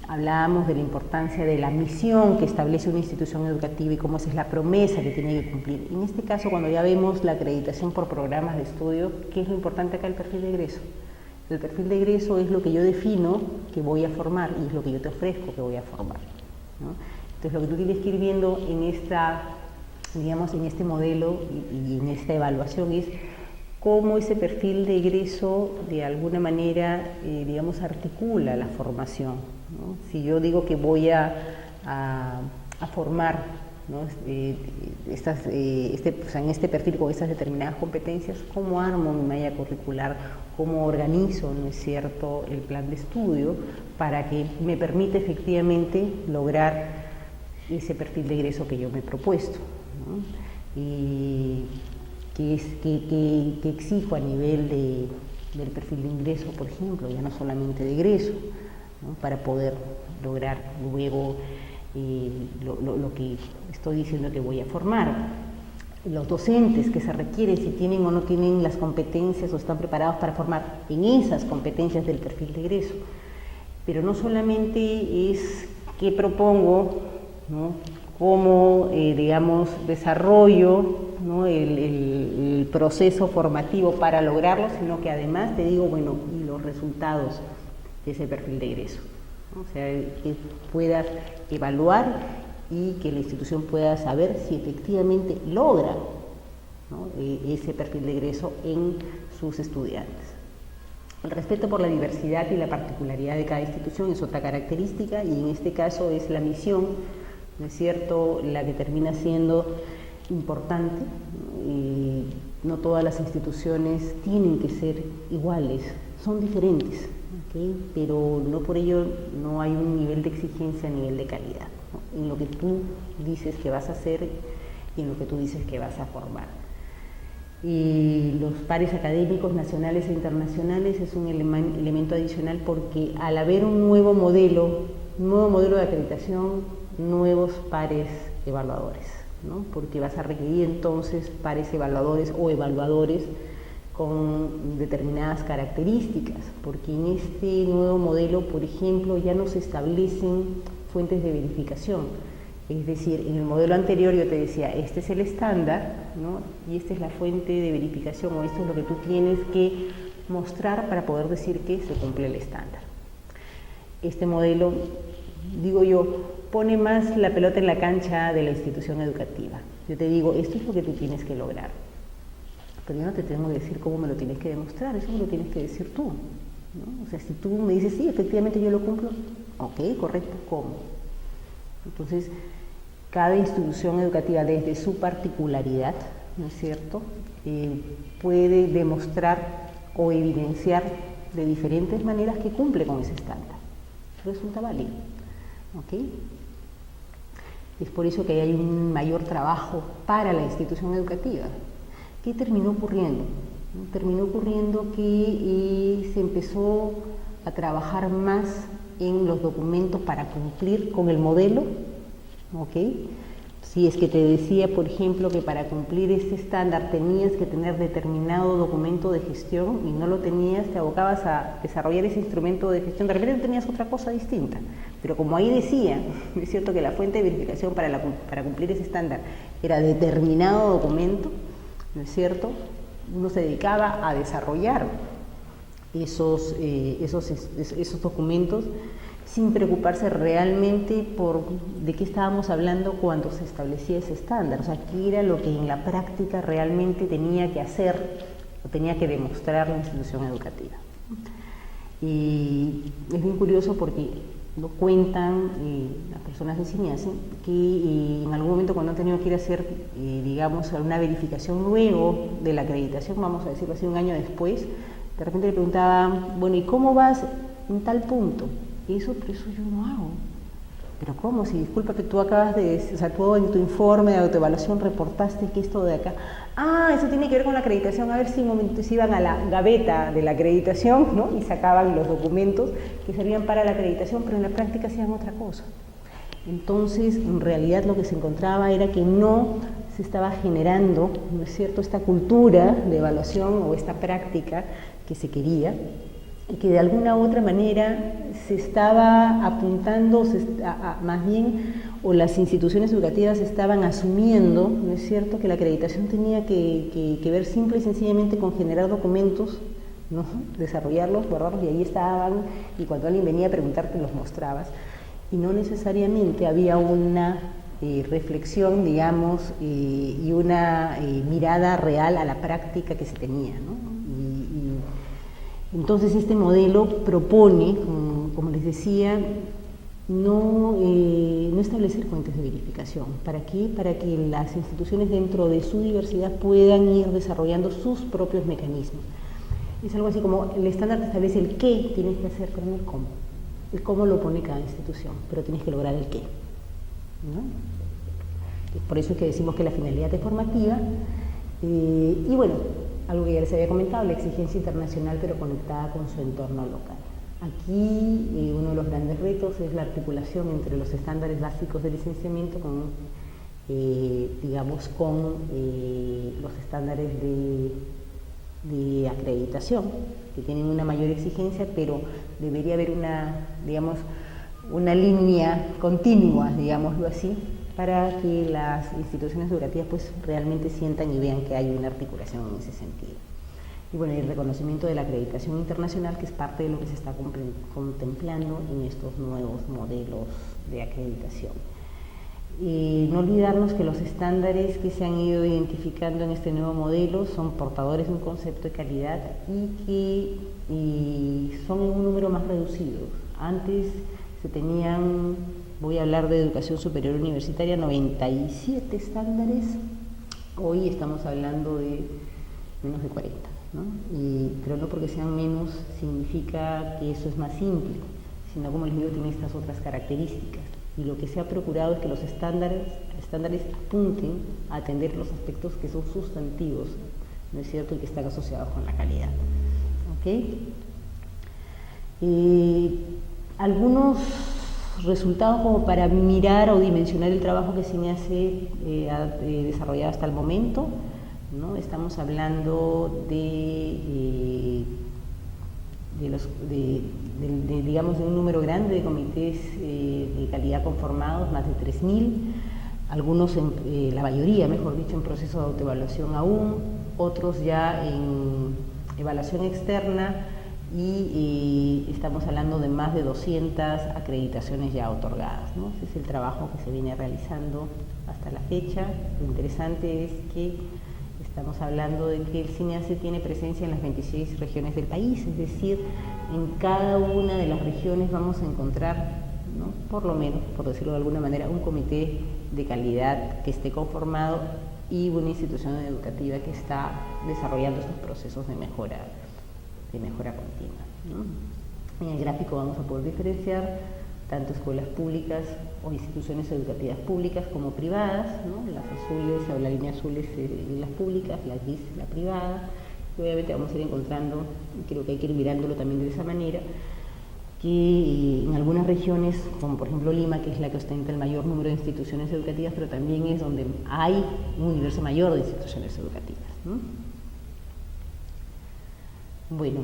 Hablábamos de la importancia de la misión que establece una institución educativa y cómo esa es la promesa que tiene que cumplir. En este caso, cuando ya vemos la acreditación por programas de estudio, ¿qué es lo importante acá? El perfil de egreso. El perfil de egreso es lo que yo defino que voy a formar y es lo que yo te ofrezco que voy a formar, ¿no? Entonces, lo que tú tienes que ir viendo en digamos, en este modelo y en esta evaluación es cómo ese perfil de egreso de alguna manera, digamos, articula la formación, ¿no? Si yo digo que voy a formar, ¿no?, en este perfil con estas determinadas competencias, ¿cómo armo mi malla curricular? ¿Cómo organizo, no es cierto?, el plan de estudio para que me permita efectivamente lograr ese perfil de egreso que yo me he propuesto, ¿no? Y que exijo a nivel del perfil de ingreso, por ejemplo, ya no solamente de egreso, ¿no?, para poder lograr luego lo que estoy diciendo que voy a formar. Los docentes que se requieren, si tienen o no tienen las competencias o están preparados para formar en esas competencias del perfil de egreso. Pero no solamente es qué propongo, ¿no?, cómo, digamos, desarrollo, ¿no?, el proceso formativo para lograrlo, sino que además te digo, bueno, y los resultados de ese perfil de egreso, ¿no? O sea, que puedas evaluar y que la institución pueda saber si efectivamente logra, ¿no?, ese perfil de egreso en sus estudiantes. El respeto por la diversidad y la particularidad de cada institución es otra característica, y en este caso es la misión, ¿no es cierto?, la que termina siendo importante. No todas las instituciones tienen que ser iguales, son diferentes, ¿okay?, pero no por ello no hay un nivel de exigencia a nivel de calidad, ¿no?, en lo que tú dices que vas a hacer y en lo que tú dices que vas a formar. Y los pares académicos nacionales e internacionales es un elemento adicional, porque al haber un nuevo modelo de acreditación, nuevos pares evaluadores, ¿no?, porque vas a requerir entonces pares evaluadores o evaluadores con determinadas características, porque en este nuevo modelo, por ejemplo, ya no se establecen fuentes de verificación. Es decir, en el modelo anterior yo te decía, este es el estándar, ¿no?, y esta es la fuente de verificación, o esto es lo que tú tienes que mostrar para poder decir que se cumple el estándar. Este modelo, digo yo, pone más la pelota en la cancha de la institución educativa. Yo te digo, esto es lo que tú tienes que lograr, pero yo no te tengo que decir cómo me lo tienes que demostrar, eso me lo tienes que decir tú, ¿no? O sea, si tú me dices, sí, efectivamente yo lo cumplo, ok, correcto, ¿cómo? Entonces, cada institución educativa, desde su particularidad, ¿no es cierto?, puede demostrar o evidenciar de diferentes maneras que cumple con ese estándar. Resulta válido, ¿ok? Es por eso que hay un mayor trabajo para la institución educativa. ¿Qué terminó ocurriendo? Terminó ocurriendo que se empezó a trabajar más en los documentos para cumplir con el modelo, ¿ok? Si es que te decía, por ejemplo, que para cumplir este estándar tenías que tener determinado documento de gestión y no lo tenías, te abocabas a desarrollar ese instrumento de gestión, de repente tenías otra cosa distinta. Pero como ahí decía, es cierto que la fuente de verificación para cumplir ese estándar era determinado documento, ¿no es cierto?, uno se dedicaba a desarrollar esos documentos sin preocuparse realmente por de qué estábamos hablando cuando se establecía ese estándar, o sea, qué era lo que en la práctica realmente tenía que hacer o tenía que demostrar la institución educativa. Y es bien curioso porque lo cuentan las personas de CINEACE que en algún momento cuando han tenido que ir a hacer, digamos, una verificación luego de la acreditación, vamos a decirlo así, un año después, de repente le preguntaban, bueno, ¿y cómo vas en tal punto? Pero eso yo no hago. ¿Pero cómo? Si discúlpate, tú acabas de, o sea, tú en tu informe de autoevaluación reportaste que esto de acá, eso tiene que ver con la acreditación, a ver si un momento se iban a la gaveta de la acreditación, ¿no?, y sacaban los documentos que servían para la acreditación, pero en la práctica hacían otra cosa. Entonces, en realidad lo que se encontraba era que no se estaba generando, ¿no es cierto?, esta cultura de evaluación o esta práctica que se quería, y que de alguna u otra manera se estaba apuntando, más bien, o las instituciones educativas estaban asumiendo, ¿no es cierto?, que la acreditación tenía que ver simple y sencillamente con generar documentos, ¿no?, desarrollarlos, guardarlos, y ahí estaban, y cuando alguien venía a preguntarte los mostrabas, y no necesariamente había una reflexión, digamos, y una mirada real a la práctica que se tenía, ¿no? Entonces este modelo propone, como les decía, no establecer fuentes de verificación. ¿Para qué? Para que las instituciones dentro de su diversidad puedan ir desarrollando sus propios mecanismos. Es algo así como el estándar te establece el qué tienes que hacer, pero no el cómo. El cómo lo pone cada institución, pero tienes que lograr el qué, ¿no? Por eso es que decimos que la finalidad es formativa. Y bueno, algo que ya les había comentado, la exigencia internacional pero conectada con su entorno local. Aquí uno de los grandes retos es la articulación entre los estándares básicos de licenciamiento con, digamos, con los estándares de acreditación, que tienen una mayor exigencia, pero debería haber una línea continua, digámoslo así, para que las instituciones educativas pues realmente sientan y vean que hay una articulación en ese sentido. Y bueno, el reconocimiento de la acreditación internacional, que es parte de lo que se está contemplando en estos nuevos modelos de acreditación. Y no olvidarnos que los estándares que se han ido identificando en este nuevo modelo son portadores de un concepto de calidad y que son en un número más reducido. Antes se tenían, voy a hablar de educación superior universitaria, 97 estándares, hoy estamos hablando de menos de 40, ¿no? Pero no porque sean menos significa que eso es más simple, sino, como les digo, tiene estas otras características. Y lo que se ha procurado es que los estándares apunten a atender los aspectos que son sustantivos, ¿no es cierto?, y que están asociados con la calidad. ¿Okay? Algunos resultados como para mirar o dimensionar el trabajo que CINEACE ha desarrollado hasta el momento, ¿no? Estamos hablando digamos, de un número grande de comités de calidad conformados, más de 3.000, algunos, la mayoría, mejor dicho, en proceso de autoevaluación aún, otros ya en evaluación externa, y estamos hablando de más de 200 acreditaciones ya otorgadas, ¿no? Ese es el trabajo que se viene realizando hasta la fecha. Lo interesante es que estamos hablando de que el CINEACE tiene presencia en las 26 regiones del país, es decir, en cada una de las regiones vamos a encontrar, ¿no?, por lo menos, por decirlo de alguna manera, un comité de calidad que esté conformado y una institución educativa que está desarrollando estos procesos de mejora continua, ¿no? En el gráfico vamos a poder diferenciar tanto escuelas públicas o instituciones educativas públicas como privadas, ¿no? Las azules o la línea azul es las públicas, la gris la privada. Y obviamente vamos a ir encontrando, creo que hay que ir mirándolo también de esa manera, que en algunas regiones, como por ejemplo Lima, que es la que ostenta el mayor número de instituciones educativas, pero también es donde hay un universo mayor de instituciones educativas, ¿no? Bueno,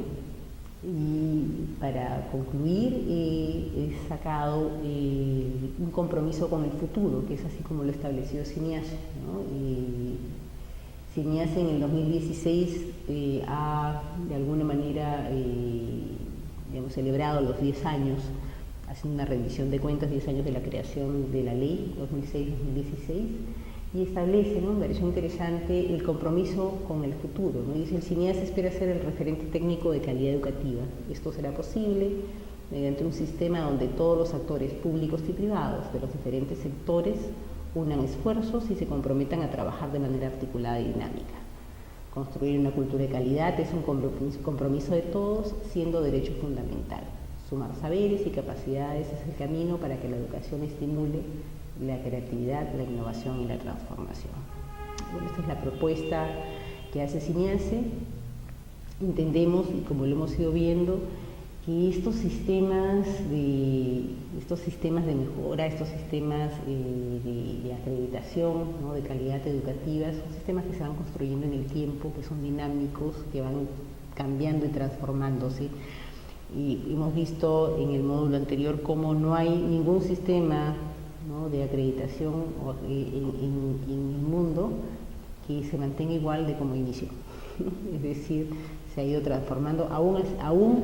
y para concluir, he sacado un compromiso con el futuro, que es así como lo estableció CINEACE, ¿no? CINEACE en el 2016 ha de alguna manera hemos celebrado los 10 años, haciendo una rendición de cuentas, 10 años de la creación de la ley 2006-2016, y establece, ¿no?, me pareció interesante, el compromiso con el futuro, ¿no? Dice: el CINEACE espera ser el referente técnico de calidad educativa. Esto será posible mediante un sistema donde todos los actores públicos y privados de los diferentes sectores unan esfuerzos y se comprometan a trabajar de manera articulada y dinámica. Construir una cultura de calidad es un compromiso de todos, siendo derecho fundamental. Sumar saberes y capacidades es el camino para que la educación estimule la creatividad, la innovación y la transformación. Bueno, esta es la propuesta que hace CINEACE. Entendemos, y como lo hemos ido viendo, que estos sistemas de mejora, estos sistemas de acreditación, ¿no?, de calidad educativa, son sistemas que se van construyendo en el tiempo, que son dinámicos, que van cambiando y transformándose. Y hemos visto en el módulo anterior cómo no hay ningún sistema, ¿no?, de acreditación en el mundo que se mantenga igual de como inició. Es decir, se ha ido transformando aún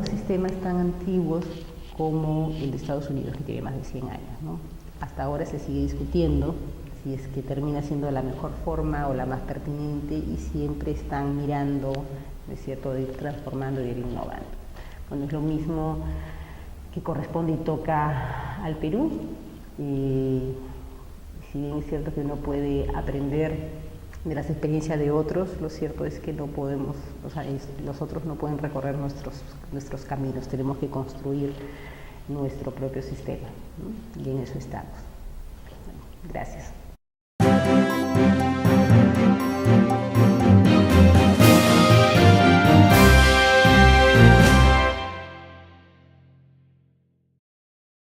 sistemas tan antiguos como el de Estados Unidos, que tiene más de 100 años, ¿no? Hasta ahora se sigue discutiendo si es que termina siendo la mejor forma o la más pertinente, y siempre están mirando, ¿no es cierto?, de ir transformando y de ir innovando. Bueno, es lo mismo que corresponde y toca al Perú. Si bien es cierto que uno puede aprender de las experiencias de otros, lo cierto es que no podemos, los otros no pueden recorrer nuestros caminos, tenemos que construir nuestro propio sistema, ¿no? Y en eso estamos. Bueno, gracias.